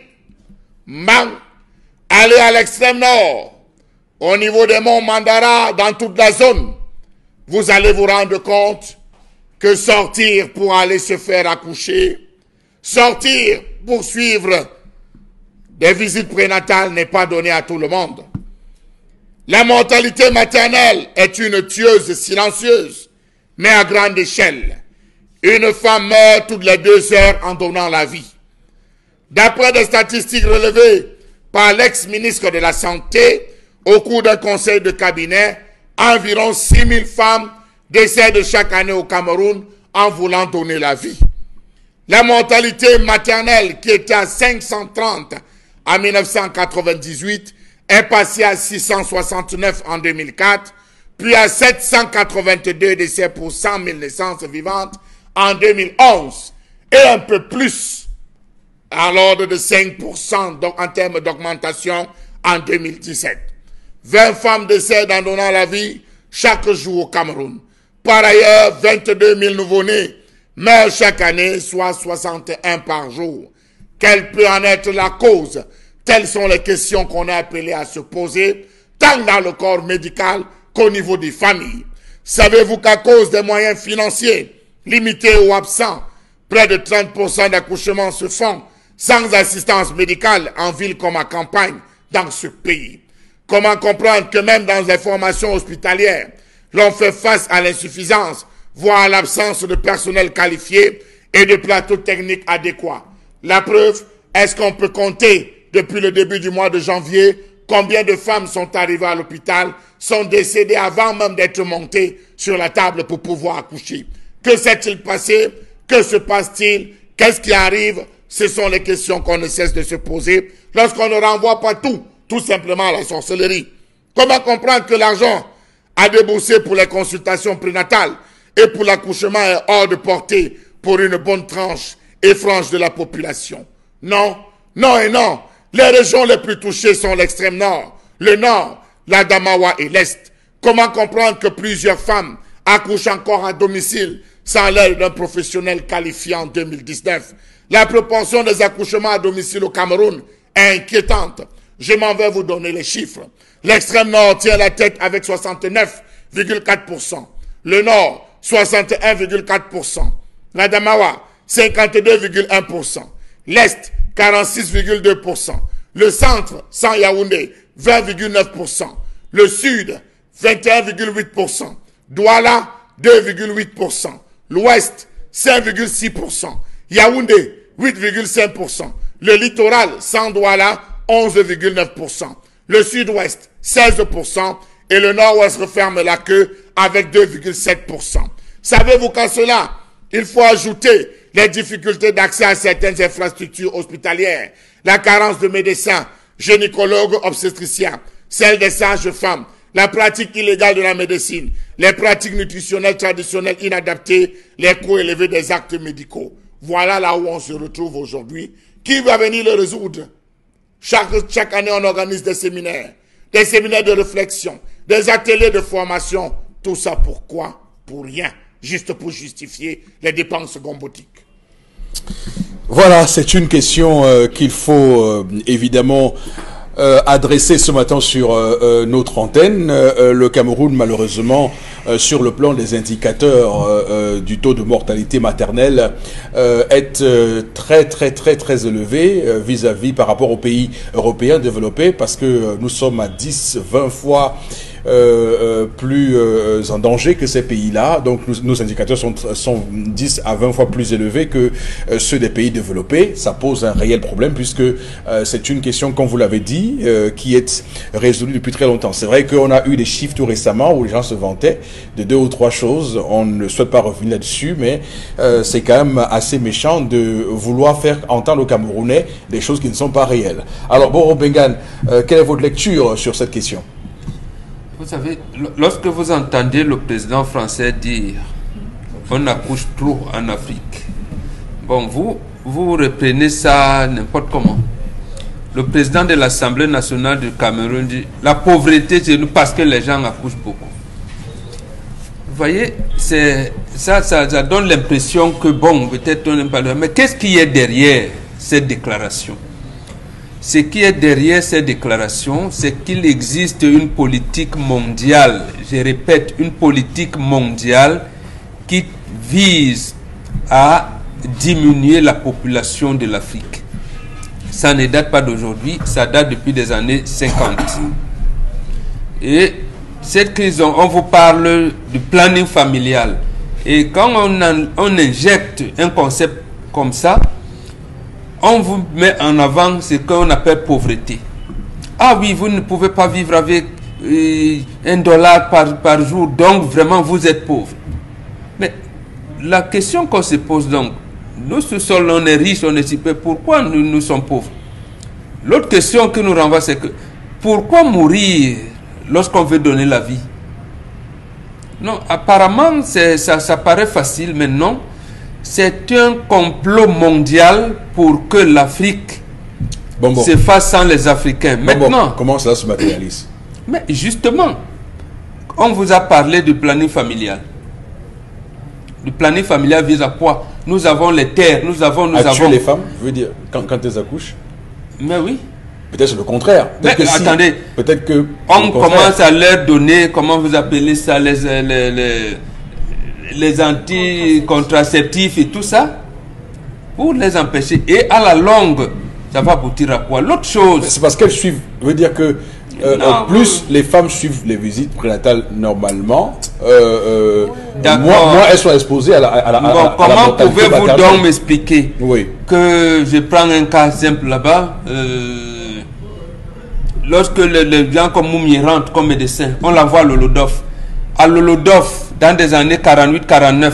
Mang, allez à l'extrême nord, au niveau des monts Mandara, dans toute la zone, vous allez vous rendre compte que sortir pour aller se faire accoucher, sortir pour suivre des visites prénatales n'est pas donné à tout le monde. La mortalité maternelle est une tueuse silencieuse, mais à grande échelle. Une femme meurt toutes les 2 heures en donnant la vie. D'après des statistiques relevées par l'ex-ministre de la Santé, au cours d'un conseil de cabinet, environ 6 000 femmes décèdent chaque année au Cameroun en voulant donner la vie. La mortalité maternelle, qui était à 530 en 1998, est passée à 669 en 2004, puis à 782 décès pour 100 000 naissances vivantes en 2011, et un peu plus, à l'ordre de 5% en termes d'augmentation en 2017. 20 femmes décèdent en donnant la vie chaque jour au Cameroun. Par ailleurs, 22 000 nouveau-nés meurent chaque année, soit 61 par jour. Quelle peut en être la cause? Telles sont les questions qu'on est appelé à se poser, tant dans le corps médical qu'au niveau des familles. Savez-vous qu'à cause des moyens financiers limités ou absents, près de 30% d'accouchements se font sans assistance médicale en ville comme à campagne dans ce pays? Comment comprendre que même dans les formations hospitalières, l'on fait face à l'insuffisance, voire à l'absence de personnel qualifié et de plateaux techniques adéquats? La preuve, est-ce qu'on peut compter depuis le début du mois de janvier combien de femmes sont arrivées à l'hôpital, sont décédées avant même d'être montées sur la table pour pouvoir accoucher? Que s'est-il passé? Que se passe-t-il? Qu'est-ce qui arrive? Ce sont les questions qu'on ne cesse de se poser lorsqu'on ne renvoie pas tout simplement à la sorcellerie. Comment comprendre que l'argent à débourser pour les consultations prénatales et pour l'accouchement est hors de portée pour une bonne tranche et frange de la population? Non, non et non. Les régions les plus touchées sont l'extrême nord, le nord, l'Adamawa et l'est. Comment comprendre que plusieurs femmes accouchent encore à domicile sans l'aide d'un professionnel qualifié en 2019? La proportion des accouchements à domicile au Cameroun est inquiétante. Je m'en vais vous donner les chiffres. L'extrême nord tient la tête avec 69,4%. Le nord, 61,4%. L'Adamawa, 52,1%. L'est, 46,2%. Le centre, sans Yaoundé, 20,9%. Le sud, 21,8%. Douala, 2,8%. L'ouest, 5,6%. Yaoundé, 8,5%. Le littoral, sans Douala, 11,9%. Le sud-ouest, 16%. Et le nord-ouest referme la queue avec 2,7%. Savez-vous qu'à cela, il faut ajouter les difficultés d'accès à certaines infrastructures hospitalières, la carence de médecins, gynécologues, obstétriciens, celle des sages-femmes, la pratique illégale de la médecine, les pratiques nutritionnelles traditionnelles inadaptées, les coûts élevés des actes médicaux. Voilà là où on se retrouve aujourd'hui. Qui va venir le résoudre? Chaque année, on organise des séminaires de réflexion, des ateliers de formation. Tout ça pourquoi? Pour rien. Juste pour justifier les dépenses gombotiques. Voilà, c'est une question qu'il faut évidemment adresser ce matin sur notre antenne. Le Cameroun, malheureusement, sur le plan des indicateurs du taux de mortalité maternelle, est très élevé vis-à-vis par rapport aux pays européens développés, parce que nous sommes à 10-20 fois plus en danger que ces pays-là. Donc nos indicateurs sont 10 à 20 fois plus élevés que ceux des pays développés. Ça pose un réel problème puisque c'est une question, comme vous l'avez dit, qui est résolue depuis très longtemps. C'est vrai qu'on a eu des chiffres tout récemment où les gens se vantaient de 2 ou 3 choses. On ne souhaite pas revenir là-dessus, mais c'est quand même assez méchant de vouloir faire entendre aux Camerounais des choses qui ne sont pas réelles. Alors, Boro Bengan, quelle est votre lecture sur cette question? Vous savez, lorsque vous entendez le président français dire on accouche trop en Afrique, bon, vous reprenez ça n'importe comment. Le président de l'Assemblée nationale du Cameroun dit la pauvreté c'est nous parce que les gens accouchent beaucoup. Vous voyez, ça donne l'impression que bon, peut-être on n'aime pas le... Mais qu'est-ce qui est derrière cette déclaration? Ce qui est derrière ces déclarations, c'est qu'il existe une politique mondiale, je répète, une politique mondiale qui vise à diminuer la population de l'Afrique. Ça ne date pas d'aujourd'hui, ça date depuis des années 50. Et cette crise, on vous parle du planning familial. Et quand on injecte un concept comme ça, on vous met en avant ce qu'on appelle pauvreté. Ah oui, vous ne pouvez pas vivre avec $1 par jour, donc vraiment vous êtes pauvre. Mais la question qu'on se pose donc, nous seuls on est riches, on est si peu, pourquoi nous sommes pauvres? L'autre question que nous renvoie, c'est que pourquoi mourir lorsqu'on veut donner la vie? Non, apparemment ça paraît facile, mais non. C'est un complot mondial pour que l'Afrique se fasse sans les Africains. Maintenant, comment cela se matérialise? Mais justement, on vous a parlé du planning familial. Le planning familial vise à quoi? Nous avons les terres, nous avons... Tuer les femmes, je veux dire, quand elles accouchent? Mais oui. Peut-être c'est le contraire. Mais attendez, peut-être que on commence à leur donner, comment vous appelez ça, les anticontraceptifs et tout ça, pour les empêcher. Et à la longue, ça va aboutir à quoi? L'autre chose... C'est parce qu'elles suivent, veut dire que plus les femmes suivent les visites prénatales normalement, moins elles sont exposées à la comment pouvez-vous donc m'expliquer que je prends un cas simple là-bas, lorsque les gens comme Moumi rentrent comme médecin, on la voit à Lolodof. À Lolodof, dans des années 48-49,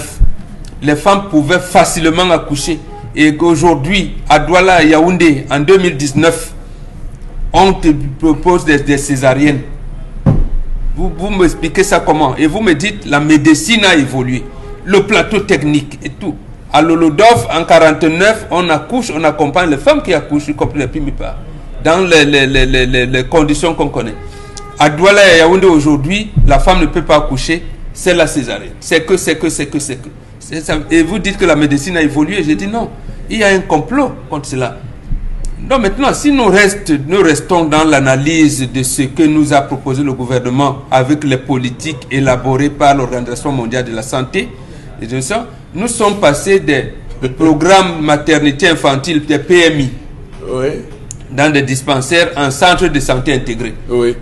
les femmes pouvaient facilement accoucher. Et qu'aujourd'hui, à Douala et Yaoundé, en 2019, on te propose des césariennes. Vous m'expliquez ça comment? Et vous me dites, la médecine a évolué. Le plateau technique et tout. À Lolodof, en 49, on accouche, on accompagne les femmes qui accouchent, y compris les pimipas, dans les conditions qu'on connaît. À Douala et Yaoundé aujourd'hui, la femme ne peut pas accoucher, c'est la césarienne. C'est que. Et vous dites que la médecine a évolué. J'ai dit non. Il y a un complot contre cela. Donc maintenant, si nous restons dans l'analyse de ce que nous a proposé le gouvernement avec les politiques élaborées par l'Organisation mondiale de la santé, nous sommes passés des programmes maternité infantile, des PMI, dans des dispensaires en centre de santé intégré.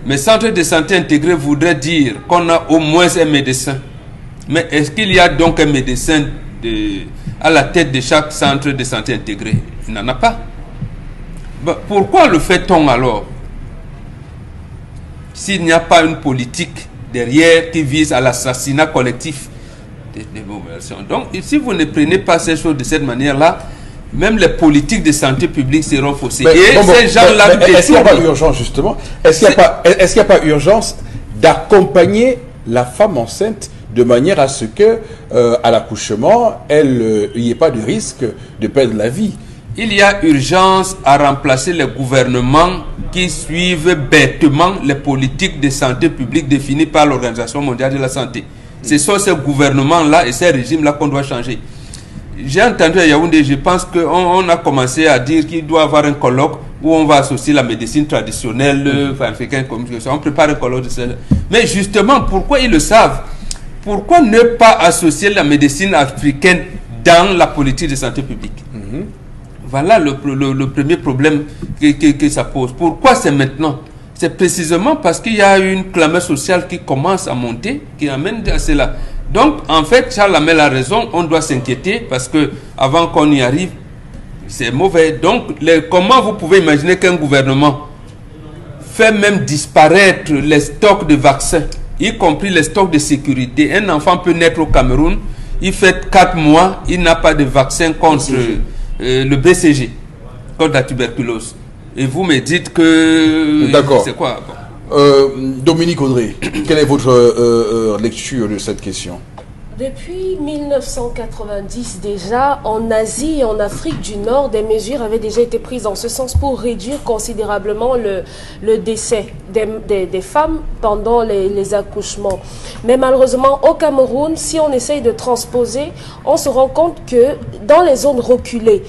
Mais centre de santé intégré voudrait dire qu'on a au moins un médecin. Mais est-ce qu'il y a donc un médecin à la tête de chaque centre de santé intégré? Il n'en a pas. Pourquoi le fait-on alors? S'il n'y a pas une politique derrière qui vise à l'assassinat collectif des populations. Donc, si vous ne prenez pas ces choses de cette manière-là, même les politiques de santé publique seront faussées. Ces gens-là... Est-ce qu'il n'y a pas urgence, justement? Est-ce qu'il n'y a pas urgence d'accompagner la femme enceinte de manière à ce que, à l'accouchement, il n'y ait pas de risque de perdre la vie? Il y a urgence à remplacer les gouvernements qui suivent bêtement les politiques de santé publique définies par l'Organisation mondiale de la santé. Ce sont ces gouvernements-là et ces régimes-là qu'on doit changer. J'ai entendu à Yaoundé, je pense qu'on a commencé à dire qu'il doit y avoir un colloque où on va associer la médecine traditionnelle africaine, on prépare un colloque de ça. Mais justement, pourquoi ils le savent? Pourquoi ne pas associer la médecine africaine dans la politique de santé publique? Voilà le premier problème que ça pose. Pourquoi c'est maintenant? C'est précisément parce qu'il y a une clameur sociale qui commence à monter, qui amène à cela. Donc, en fait, Charles Hamel a raison, on doit s'inquiéter parce que avant qu'on y arrive, c'est mauvais. Donc, comment vous pouvez imaginer qu'un gouvernement fait même disparaître les stocks de vaccins, y compris les stocks de sécurité? Un enfant peut naître au Cameroun, il fait 4 mois, il n'a pas de vaccin contre le BCG, contre la tuberculose. Et vous me dites que... D'accord. C'est quoi? Dominique Audrey, quelle est votre lecture de cette question? Depuis 1990 déjà, en Asie et en Afrique du Nord, des mesures avaient déjà été prises en ce sens pour réduire considérablement le décès des femmes pendant les accouchements. Mais malheureusement, au Cameroun, si on essaye de transposer, on se rend compte que dans les zones reculées,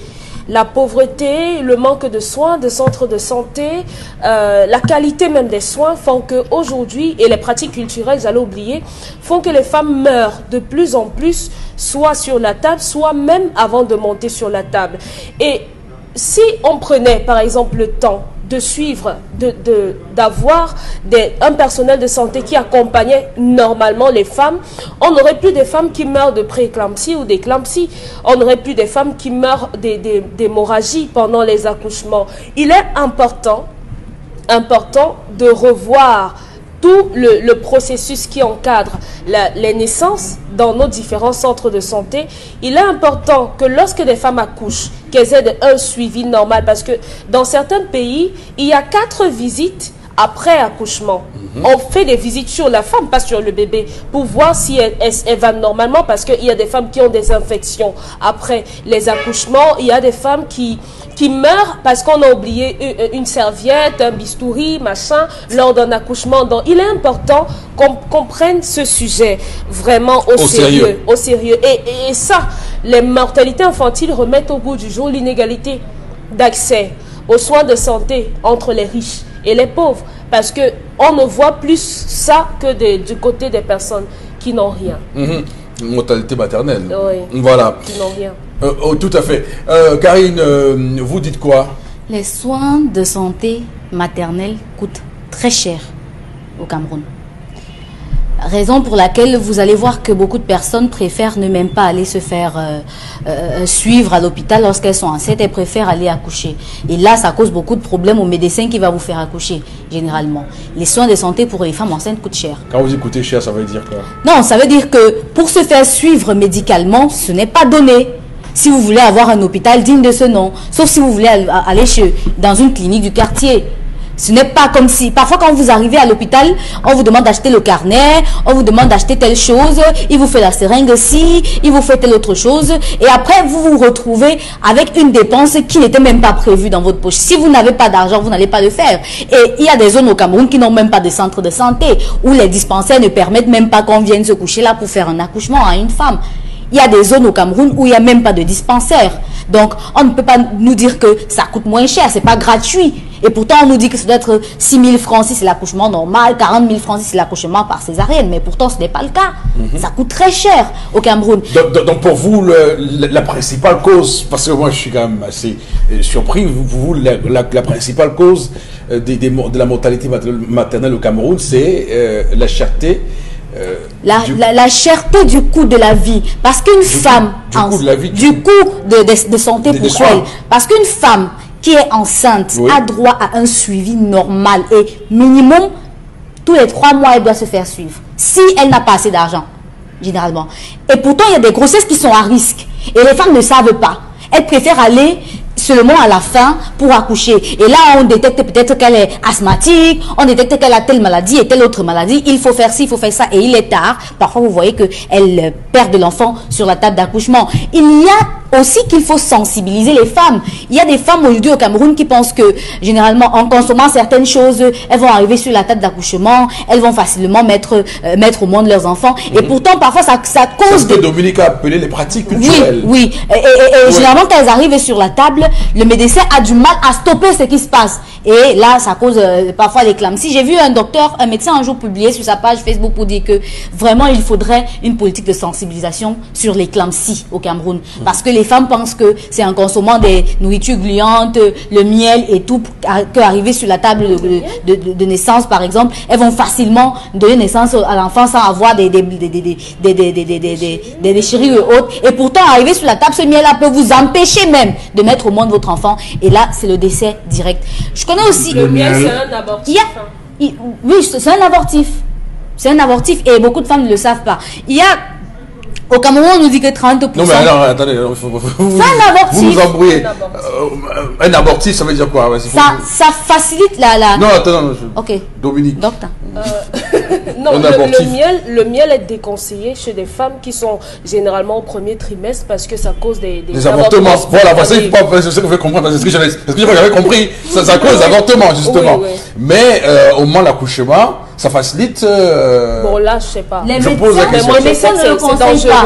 la pauvreté, le manque de soins, de centres de santé, la qualité même des soins font qu'aujourd'hui, et les pratiques culturelles, j'allais oublier, font que les femmes meurent de plus en plus, soit sur la table, soit même avant de monter sur la table. Et si on prenait par exemple le temps de suivre, d'avoir un personnel de santé qui accompagnait normalement les femmes, on n'aurait plus des femmes qui meurent de prééclampsie ou d'éclampsie, on n'aurait plus des femmes qui meurent d'hémorragie pendant les accouchements. Il est important de revoir tout le processus qui encadre les naissances dans nos différents centres de santé. Il est important que lorsque des femmes accouchent, qu'elles aient un suivi normal, parce que dans certains pays, il y a 4 visites après accouchement. On fait des visites sur la femme, pas sur le bébé, pour voir si elle va normalement, parce qu'il y a des femmes qui ont des infections après les accouchements. Il y a des femmes qui meurent parce qu'on a oublié une serviette, un bistouri, machin, lors d'un accouchement. Donc, il est important qu'on prenne ce sujet vraiment au sérieux. Au sérieux. Et ça, les mortalités infantiles remettent au bout du jour l'inégalité d'accès aux soins de santé entre les riches et les pauvres. Parce qu'on ne voit plus ça que du côté des personnes qui n'ont rien. Mortalité maternelle. Oui. Voilà. Qui n'ont rien. Oh, tout à fait. Karine, vous dites quoi? Les soins de santé maternelle coûtent très cher au Cameroun. Raison pour laquelle vous allez voir que beaucoup de personnes préfèrent ne même pas aller se faire suivre à l'hôpital lorsqu'elles sont enceintes. Elles préfèrent aller accoucher. Et là, ça cause beaucoup de problèmes au médecin qui va vous faire accoucher, généralement. Les soins de santé pour les femmes enceintes coûtent cher. Quand vous écoutez cher, ça veut dire quoi? Non, ça veut dire que pour se faire suivre médicalement, ce n'est pas donné. Si vous voulez avoir un hôpital digne de ce nom, sauf si vous voulez aller dans une clinique du quartier. Ce n'est pas comme si, parfois quand vous arrivez à l'hôpital, on vous demande d'acheter le carnet, on vous demande d'acheter telle chose, il vous fait la seringue aussi, il vous fait telle autre chose, et après vous vous retrouvez avec une dépense qui n'était même pas prévue dans votre poche. Si vous n'avez pas d'argent, vous n'allez pas le faire. Et il y a des zones au Cameroun qui n'ont même pas de centre de santé, où les dispensaires ne permettent même pas qu'on vienne se coucher là pour faire un accouchement à une femme. Il y a des zones au Cameroun où il n'y a même pas de dispensaire. Donc, on ne peut pas nous dire que ça coûte moins cher, c'est pas gratuit. Et pourtant, on nous dit que ça doit être 6 000 francs si c'est l'accouchement normal, 40 000 francs si c'est l'accouchement par césarienne. Mais pourtant, ce n'est pas le cas. Ça coûte très cher au Cameroun. Donc pour vous, la principale cause, parce que moi je suis quand même assez surpris, vous la principale cause de la mortalité maternelle au Cameroun, c'est la cherté. La cherté du coût de la vie, parce qu'une femme du coût de santé pour elle, parce qu'une femme qui est enceinte a droit à un suivi normal et minimum tous les 3 mois elle doit se faire suivre si elle n'a pas assez d'argent généralement. Et pourtant il y a des grossesses qui sont à risque et les femmes ne savent pas, elles préfèrent aller seulement à la fin pour accoucher. Et là, on détecte peut-être qu'elle est asthmatique, on détecte qu'elle a telle maladie et telle autre maladie. Il faut faire ci, il faut faire ça. Et il est tard. Parfois, vous voyez qu'elle perd de l'enfant sur la table d'accouchement. Il y a aussi qu'il faut sensibiliser les femmes. Il y a des femmes aujourd'hui au Cameroun qui pensent que, généralement, en consommant certaines choses, elles vont arriver sur la table d'accouchement, elles vont facilement mettre au monde leurs enfants. Et pourtant, parfois, ça cause de... Dominique a appelé les pratiques culturelles. Oui. Et généralement, quand elles arrivent sur la table, le médecin a du mal à stopper ce qui se passe. Et là, ça cause parfois l'éclampsie. J'ai vu un médecin un jour publier sur sa page Facebook pour dire que vraiment, il faudrait une politique de sensibilisation sur l'éclampsie au Cameroun. Parce que les femmes pensent que c'est en consommant des nourritures gluantes, le miel et tout, qu'arriver sur la table de naissance, par exemple, elles vont facilement donner naissance à l'enfant sans avoir des déchirures et autres. Et pourtant, arriver sur la table, ce miel-là peut vous empêcher même de mettre au monde votre enfant. Et là, c'est le décès direct. Je connais aussi... Le miel, c'est un abortif. Oui, c'est un abortif. C'est un abortif et beaucoup de femmes ne le savent pas. Il y a... Au Cameroun, on nous dit que 30%... Non, mais alors, attendez, c'est un abortif. Vous nous embrouillez. Un abortif, ça veut dire quoi? Ça facilite la... Non, attends, ok. Dominique. Docteur. Non, le miel est déconseillé chez des femmes qui sont généralement au premier trimestre parce que ça cause des avortements. Voilà, parce que c'est ce que vous comprendre. Parce que j'avais compris. Ça cause des avortements, justement. Oui. Mais au moment de l'accouchement, ça facilite... Bon, là, je sais pas. Les médecins ne le conseillent pas.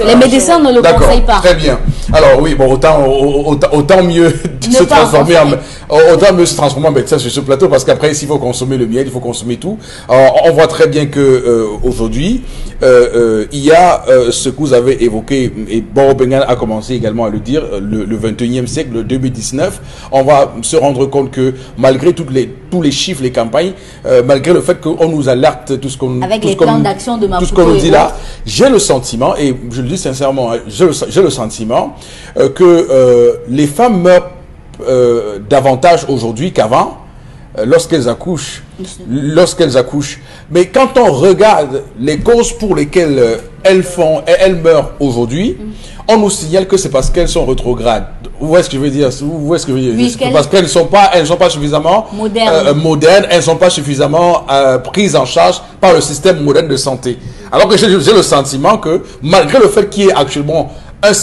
Les médecins ne le conseillent pas. Très bien. Alors oui, bon, autant mieux se transformer en médecin sur ce plateau, parce qu'après, s'il faut consommer le miel, il faut consommer tout. Alors, on voit très bien que aujourd'hui, il y a ce que vous avez évoqué, et Boro Bengan a commencé également à le dire, le 21e siècle, le 2019, on va se rendre compte que malgré tous les chiffres, les campagnes, malgré le fait qu'on nous alerte tout ce qu'on nous dit là, j'ai le sentiment, et je le dis sincèrement, j'ai le sentiment que les femmes meurent davantage aujourd'hui qu'avant lorsqu'elles accouchent. Mais quand on regarde les causes pour lesquelles elles meurent aujourd'hui, on nous signale que c'est parce qu'elles sont rétrogrades. Vous voyez ce que je veux dire? Oui, parce qu'elles ne sont pas suffisamment modernes, elles ne sont pas suffisamment prises en charge par le système moderne de santé. Alors que j'ai le sentiment que, malgré le fait qu'il y ait actuellement un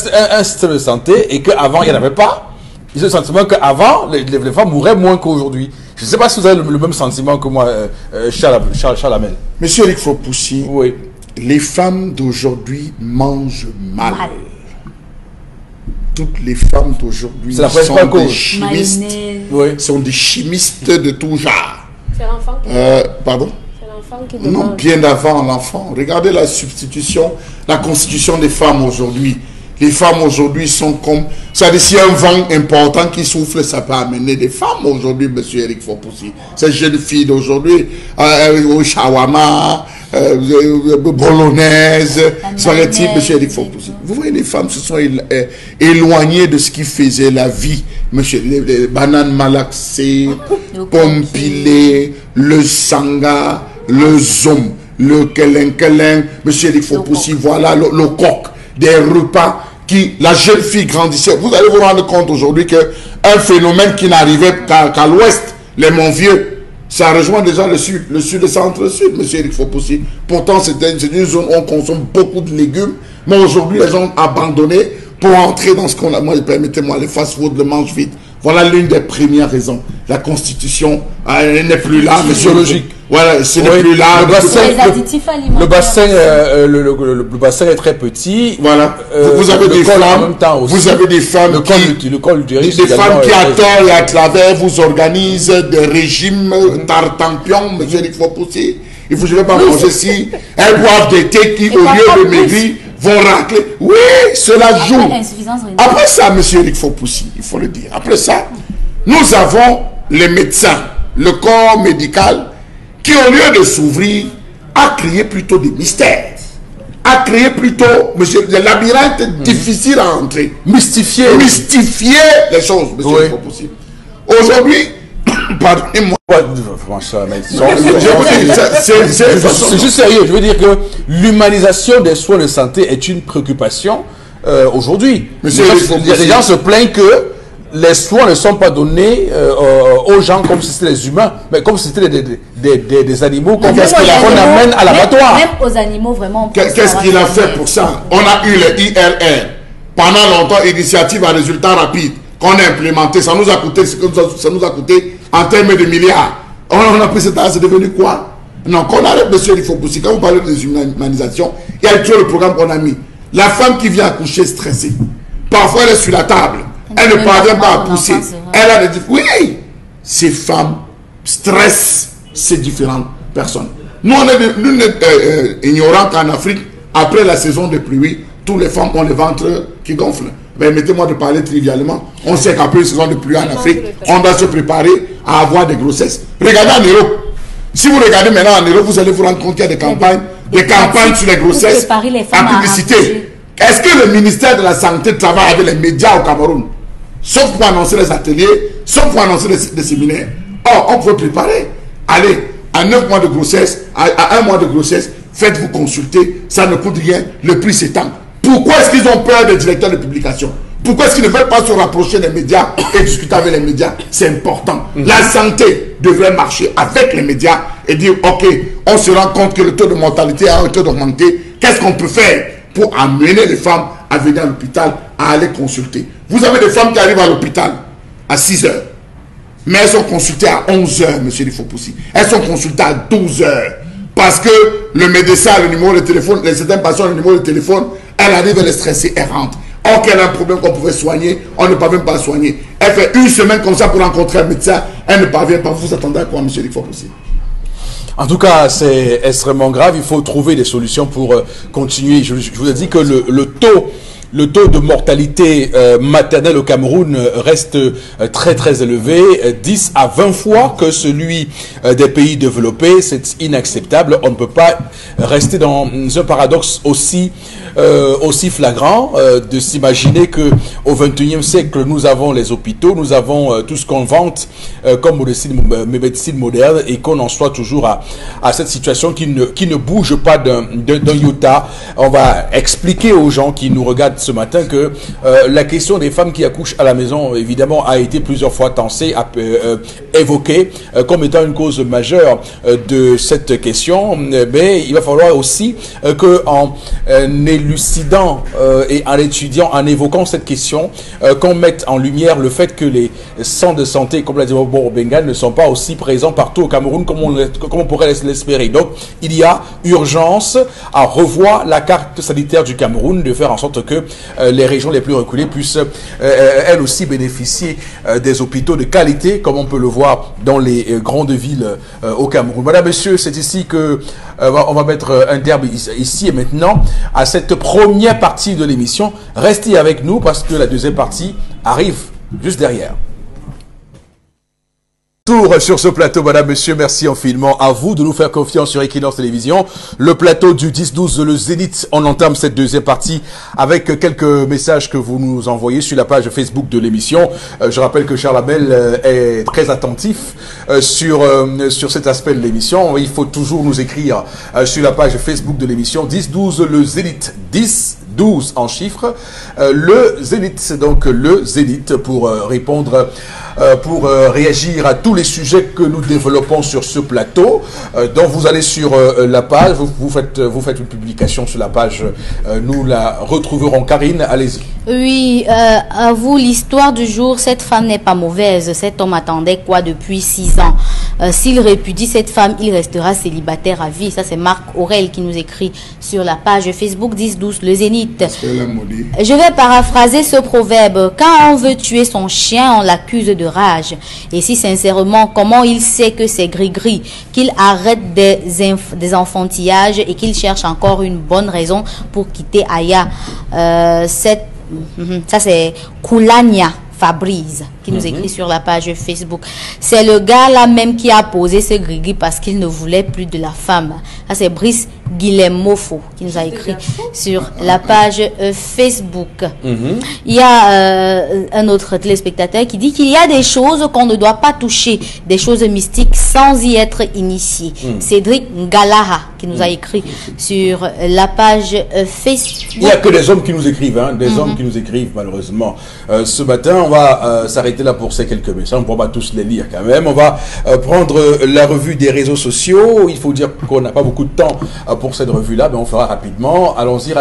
système de santé et qu'avant il n'y en avait pas, j'ai le sentiment qu'avant les femmes mouraient moins qu'aujourd'hui. Je ne sais pas si vous avez le même sentiment que moi, Charles Hamel. Monsieur Eric Fopoussi, oui. Les femmes d'aujourd'hui mangent mal. Toutes les femmes d'aujourd'hui sont des chimistes. Oui. Sont des chimistes de tout genre. C'est l'enfant qui... Pardon? C'est l'enfant qui demande. Non, bien avant l'enfant. Regardez la substitution, la constitution des femmes aujourd'hui. Les femmes aujourd'hui sont comme... C'est-à-dire, s'il y a un vent important qui souffle, ça peut amener des femmes aujourd'hui, monsieur Eric Fopoussi. Ces jeunes filles d'aujourd'hui, au shawarma, bolognaise, spaghetti, monsieur Eric Fopoussi. Vous voyez, les femmes se sont éloignées de ce qui faisait la vie. Monsieur, les bananes malaxées, pommes pilées, le sanga, le zom, le kelin, monsieur Eric Fopoussi, voilà le coq. Des repas qui, la jeune fille grandissait. Vous allez vous rendre compte aujourd'hui qu'un phénomène qui n'arrivait qu'à l'ouest, les Montvieux, ça rejoint déjà le sud, le centre, le sud, monsieur Eric Fopoussi. Pourtant, c'est une zone où on consomme beaucoup de légumes, mais aujourd'hui, les gens ont abandonné pour entrer dans ce qu'on a. Moi, permettez-moi, les fast-food, le mange vite. Voilà l'une des premières raisons. La constitution, elle n'est plus là, monsieur. Physiologique. Voilà, ce n'est plus là. Le bassin est très petit. Voilà. Vous avez des femmes. Vous avez des femmes des femmes qui à tort et à travers vous organisent des régimes tartampion, monsieur Eric Fopoussi. Il faut que je ne vais pas manger si elles boivent des thés qui, au lieu de maigrir, vont racler. Oui, cela joue. Après ça, monsieur Eric Fopoussi, il faut le dire. Après ça, nous avons les médecins, le corps médical, qui au lieu de s'ouvrir, a créé plutôt des mystères. A créé plutôt, monsieur, le labyrinthe difficile à entrer. Mystifier les choses, monsieur Eric Fopoussi. Aujourd'hui, pardonnez-moi. C'est juste sérieux. Je veux dire que l'humanisation des soins de santé est une préoccupation aujourd'hui. Les gens se plaignent que les soins ne sont pas donnés aux gens comme si c'était des humains, mais comme si c'était des animaux qu'on amène à l'abattoir. Même aux animaux, vraiment. Qu'est-ce qu'il a fait pour ça? On a eu le IRR. Pendant longtemps, initiative à résultat rapide. Qu'on a implémenté, ça nous a coûté ce que ça nous a coûté en termes de milliards. On a pris cet âge, c'est devenu quoi? Non, qu'on arrête, monsieur Eric Fopoussi. Quand vous parlez de déshumanisation, il y a toujours le programme qu'on a mis. La femme qui vient accoucher stressée, parfois elle est sur la table, elle ne parvient pas à pousser. Elle a des... Oui, ces femmes stressent ces différentes personnes. Nous, on est ignorants qu'en Afrique, après la saison de pluie, toutes les femmes ont le ventre qui gonfle. Permettez-moi de parler trivialement. On sait qu'après une saison de pluie en Afrique, on doit se préparer à avoir des grossesses. Regardez en Europe. Si vous regardez maintenant en Europe, vous allez vous rendre compte qu'il y a des campagnes sur les grossesses, en publicité. Est-ce que le ministère de la Santé travaille avec les médias au Cameroun? Sauf pour annoncer les ateliers, sauf pour annoncer des séminaires. Or, on peut préparer. Allez, à 9 mois de grossesse, à 1 mois de grossesse, faites-vous consulter, ça ne coûte rien, le prix s'étend. Pourquoi est-ce qu'ils ont peur des directeurs de publication? Pourquoi est-ce qu'ils ne veulent pas se rapprocher des médias et discuter avec les médias? C'est important. La santé devrait marcher avec les médias et dire, ok, on se rend compte que le taux de mortalité a un taux d'augmenter. Qu'est-ce qu'on peut faire pour amener les femmes à venir à l'hôpital, à aller consulter? Vous avez des femmes qui arrivent à l'hôpital à 6 heures. Mais elles sont consultées à 11 heures, monsieur Fopoussi. Elles sont consultées à 12 heures. Parce que le médecin a le numéro de téléphone, certains patients ont le numéro de téléphone, elle arrive, elle est stressée, elle rentre. Or qu'elle a un problème qu'on pouvait soigner, on ne parvient pas à soigner. Elle fait une semaine comme ça pour rencontrer un médecin, elle ne parvient pas. Vous attendez à quoi, monsieur Fopoussi? En tout cas, c'est extrêmement grave. Il faut trouver des solutions pour continuer. Je vous ai dit que le le taux de mortalité maternelle au Cameroun reste très très élevé, 10 à 20 fois que celui des pays développés. C'est inacceptable. On ne peut pas rester dans un paradoxe aussi flagrant de s'imaginer que au XXIe siècle nous avons les hôpitaux, nous avons tout ce qu'on vante comme médecine moderne, et qu'on en soit toujours à cette situation qui ne bouge pas d'un iota. On va expliquer aux gens qui nous regardent ce matin que la question des femmes qui accouchent à la maison, évidemment, a été plusieurs fois tensée, évoquée comme étant une cause majeure de cette question, mais il va falloir aussi qu'en élucidant et en étudiant, en évoquant cette question, qu'on mette en lumière le fait que les centres de santé, comme l'a dit Bobo Bengal, ne sont pas aussi présents partout au Cameroun comme on pourrait l'espérer. Donc, il y a urgence à revoir la carte sanitaire du Cameroun, de faire en sorte que les régions les plus reculées puissent elles aussi bénéficier des hôpitaux de qualité, comme on peut le voir dans les grandes villes au Cameroun. Madame, Monsieur, c'est ici que on va mettre un terme ici et maintenant à cette première partie de l'émission. Restez avec nous parce que la deuxième partie arrive juste derrière. Tour sur ce plateau, Madame, Monsieur, merci infiniment à vous de nous faire confiance sur Equinox Télévision. Le plateau du 10-12, le Zénith, on entame cette deuxième partie avec quelques messages que vous nous envoyez sur la page Facebook de l'émission. Je rappelle que Charles Abel est très attentif sur cet aspect de l'émission. Il faut toujours nous écrire sur la page Facebook de l'émission 10-12, le Zénith, 10-12 en chiffres. Le Zénith, donc le Zénith pour répondre, pour réagir à tous les sujets que nous développons sur ce plateau. Donc vous allez sur la page, vous faites une publication sur la page, nous la retrouverons. Karine, allez-y. Oui, à vous, l'histoire du jour, cette femme n'est pas mauvaise. Cet homme attendait quoi depuis 6 ans? S'il répudie cette femme, il restera célibataire à vie. Ça, c'est Marc Aurel qui nous écrit sur la page Facebook 10-12, le Zénith. Je vais paraphraser ce proverbe. Quand on veut tuer son chien, on l'accuse de rage. Et si sincèrement, comment il sait que c'est gris-gris, qu'il arrête des enfantillages et qu'il cherche encore une bonne raison pour quitter Aya. Ça, c'est Koulania Fabrice qui nous écrit sur la page Facebook. C'est le gars là même qui a posé ce gris-gris parce qu'il ne voulait plus de la femme. Ça, c'est Brice Guillemofo qui nous a écrit sur la page Facebook. Il y a un autre téléspectateur qui dit qu'il y a des choses qu'on ne doit pas toucher, des choses mystiques sans y être initié. Cédric Ngalaha qui nous a écrit sur la page Facebook. Il n'y a que des hommes qui nous écrivent, hein, des hommes qui nous écrivent malheureusement. Ce matin, on va s'arrêter là pour ces quelques messages. On ne pourra pas tous les lire quand même. On va prendre la revue des réseaux sociaux. Il faut dire qu'on n'a pas beaucoup de temps pour cette revue-là, mais on fera rapidement. Allons-y.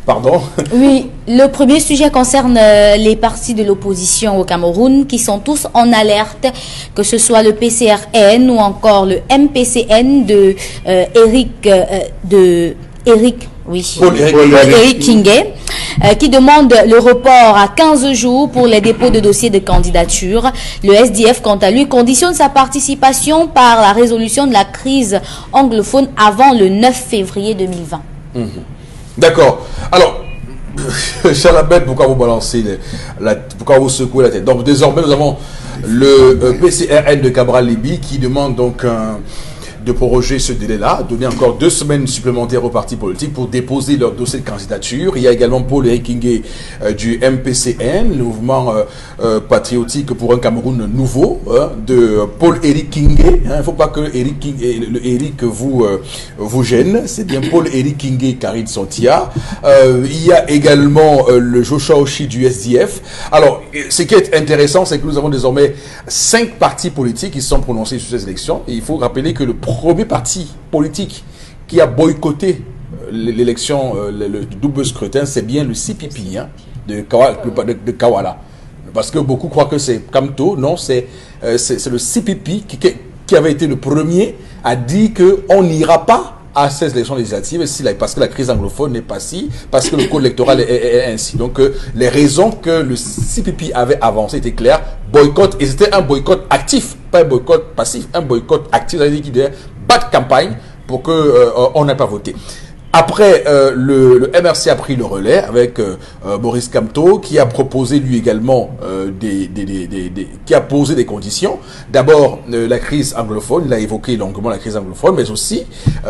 Pardon. Oui, le premier sujet concerne les partis de l'opposition au Cameroun qui sont tous en alerte, que ce soit le PCRN ou encore le MPCN de Eric Kingé, qui demande le report à 15 jours pour les dépôts de dossiers de candidature. Le SDF, quant à lui, conditionne sa participation par la résolution de la crise anglophone avant le 9 février 2020. D'accord. Alors, Chalabet, pourquoi vous balancez, pourquoi vous secouez la tête? Donc, désormais, nous avons le PCRN de Cabral Libye qui demande donc de proroger ce délai-là, donner encore 2 semaines supplémentaires aux partis politiques pour déposer leur dossier de candidature. Il y a également Paul Ekingé du MPCN, le mouvement patriotique pour un Cameroun nouveau, de Paul Eric Kingé. Il ne faut pas que Eric vous gêne. C'est bien Paul Eric Kingé, Karine Santia. Il y a également le Joshua Oshi du SDF. Alors, ce qui est intéressant, c'est que nous avons désormais 5 partis politiques qui se sont prononcés sur ces élections. Et il faut rappeler que le premier parti politique qui a boycotté l'élection, le double scrutin, c'est bien le CPP de Kawala. Parce que beaucoup croient que c'est Kamto. Non, c'est le CPP qui avait été le premier à dire qu'on n'ira pas à ces élections législatives parce que la crise anglophone n'est pas si, parce que le code électoral est ainsi. Donc les raisons que le CPP avait avancées étaient claires, boycott, et c'était un boycott actif, pas un boycott passif, un boycott actif, c'est-à-dire qu'il devait battre campagne pour qu'on n'ait pas voté. Après, le MRC a pris le relais avec Maurice Kamto, qui a proposé lui également qui a posé des conditions. D'abord, la crise anglophone, il a évoqué longuement la crise anglophone, mais aussi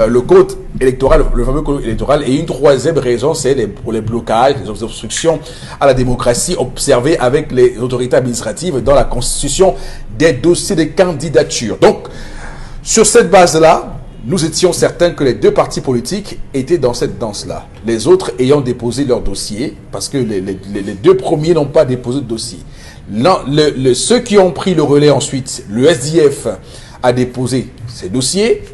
le code électoral, le fameux code électoral. Et une troisième raison, c'est pour les blocages, les obstructions à la démocratie observées avec les autorités administratives dans la constitution des dossiers de candidature. Donc, sur cette base-là, nous étions certains que les deux partis politiques étaient dans cette danse-là. Les autres ayant déposé leur dossier, parce que les deux premiers n'ont pas déposé de dossier. Ceux qui ont pris le relais ensuite, le SDF a déposé ses dossiers,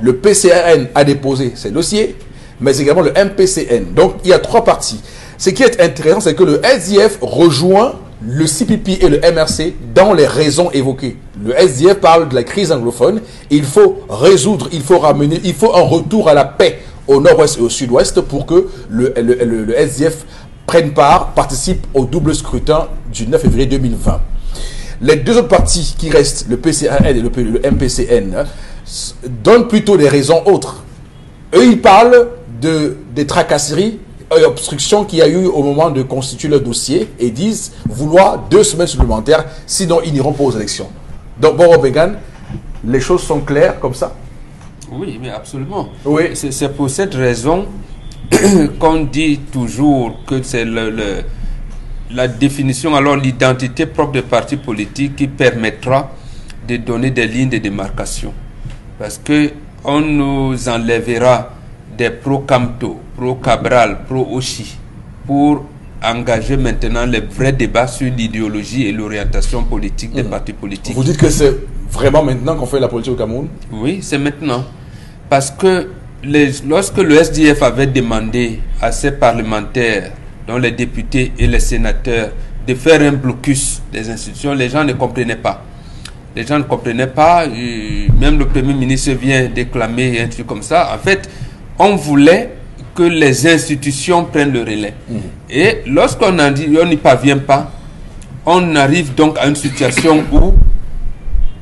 le PCRN a déposé ses dossiers, mais également le MPCN. Donc, il y a trois partis. Ce qui est intéressant, c'est que le SDF rejoint le CPP et le MRC dans les raisons évoquées. Le SDF parle de la crise anglophone. Il faut résoudre, il faut ramener, il faut un retour à la paix au nord-ouest et au sud-ouest pour que le SDF prenne part, participe au double scrutin du 9 février 2020. Les deux autres partis qui restent, le PCRN et le MPCN, donnent plutôt des raisons autres. Eux, ils parlent des tracasseries et obstructions qu'il y a eu au moment de constituer le dossier et disent vouloir 2 semaines supplémentaires, sinon ils n'iront pas aux élections. Donc, bon, Obegan, les choses sont claires comme ça? Oui, mais absolument. Oui. C'est pour cette raison qu'on dit toujours que c'est la définition, alors l'identité propre des partis politiques qui permettra de donner des lignes de démarcation. Parce que on nous enlèvera des pro-Kamto, pro-Cabral, pro-Oshi pour engager maintenant les vrais débats sur l'idéologie et l'orientation politique des partis politiques. Vous dites que c'est vraiment maintenant qu'on fait la politique au Cameroun? Oui, c'est maintenant. Parce que lorsque le SDF avait demandé à ses parlementaires, dont les députés et les sénateurs, de faire un blocus des institutions, les gens ne comprenaient pas. Les gens ne comprenaient pas, même le Premier ministre vient déclamer un truc comme ça. En fait, on voulait que les institutions prennent le relais. Et lorsqu'on en dit, on n'y parvient pas, on arrive donc à une situation où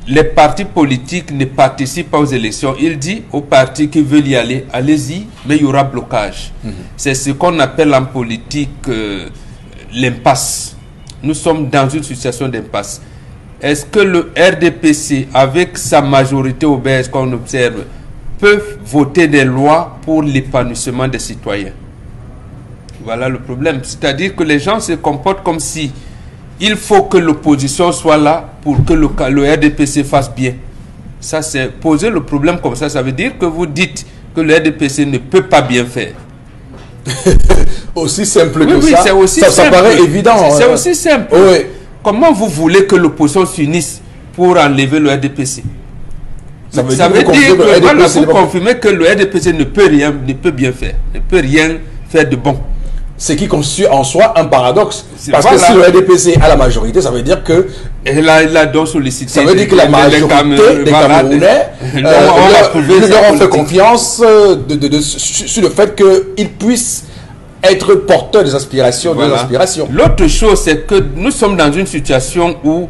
les partis politiques ne participent pas aux élections. Il dit aux partis qui veulent y aller, allez-y, mais il y aura blocage. C'est ce qu'on appelle en politique l'impasse. Nous sommes dans une situation d'impasse. Est-ce que le RDPC, avec sa majorité obèse qu'on observe, peut voter des lois pour l'épanouissement des citoyens? Voilà le problème. C'est-à-dire que les gens se comportent comme si il faut que l'opposition soit là pour que le RDPC fasse bien. Ça, c'est poser le problème comme ça. Ça veut dire que vous dites que le RDPC ne peut pas bien faire. Aussi simple que oui, ça. C'est aussi ça simple. paraît évident. C'est aussi simple. Oui. Comment vous voulez que l'opposition s'unisse pour enlever le RDPC? Ça veut dire que voilà, vous confirmez que le RDPC ne peut bien faire, ne peut rien faire de bon. Ce qui constitue en soi un paradoxe. Parce voilà. que si le RDPC a la majorité, ça veut dire que... Et là, il a donc sollicité... Ça veut dire que la majorité des Camerounais leur ont fait confiance sur le fait qu'ils puissent être porteurs des aspirations. Voilà. L'autre chose, c'est que nous sommes dans une situation où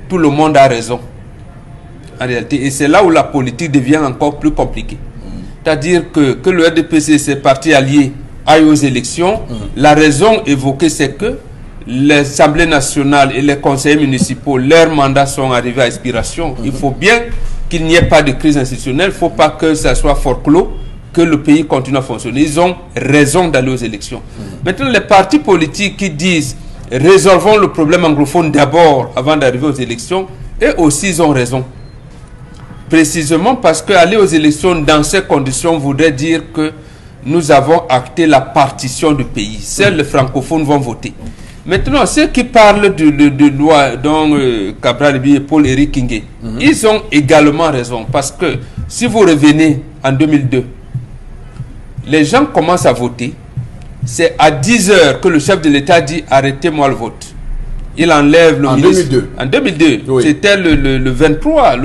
tout le monde a raison. En réalité, et c'est là où la politique devient encore plus compliquée. C'est-à-dire que le RDPC, ses partis alliés, aillent aux élections. La raison évoquée, c'est que l'Assemblée nationale et les conseillers municipaux, leurs mandats sont arrivés à expiration. Il faut bien qu'il n'y ait pas de crise institutionnelle. Il ne faut pas que ça soit fort clos, que le pays continue à fonctionner. Ils ont raison d'aller aux élections. Maintenant, les partis politiques qui disent résolvons le problème anglophone d'abord avant d'arriver aux élections, eux aussi ils ont raison. Précisément parce qu'aller aux élections dans ces conditions voudrait dire que nous avons acté la partition du pays. Seuls les francophones vont voter. Maintenant, ceux qui parlent de loi dont Cabral et Paul-Éric Kingé, ils ont également raison. Parce que si vous revenez en 2002, les gens commencent à voter. C'est à 10 heures que le chef de l'État dit « Arrêtez-moi le vote ». Il enlève le ministre. 2002. En 2002. Oui. C'était le 23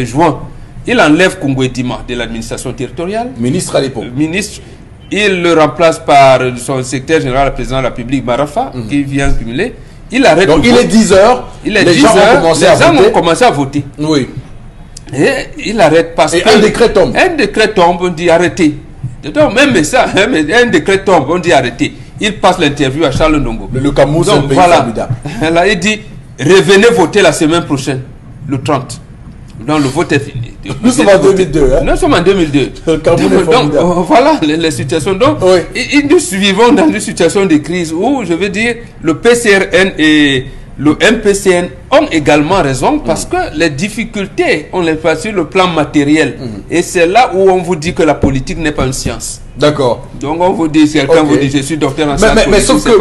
juin. Il enlève Kungwe Dima de l'administration territoriale. Ministre à l'époque. Ministre. Il le remplace par son secrétaire général, le président de la République, Marafa, qui vient cumuler. Il arrête. Donc il est 10 heures. Les gens ont commencé à voter. Oui. Et il arrête parce que... un décret tombe. Un décret tombe, on dit arrêtez. Donc, même ça, un décret tombe, on dit arrêtez. Il passe l'interview à Charles Ndongo. Le Cameroun, c'est un pays formidable. Là, il dit, revenez voter la semaine prochaine, le 30. Donc, le vote est fini. Nous sommes en 2002. Hein? Nous sommes en 2002. Le Cameroun est formidable. Donc, voilà les situations. Donc, nous vivons dans une situation de crise où, je veux dire, le PCRN et le MPCN ont également raison parce que les difficultés, on les fait sur le plan matériel. Et c'est là où on vous dit que la politique n'est pas une science. D'accord. Donc on vous dit, certains vous disent, je suis docteur en sciences mais sauf que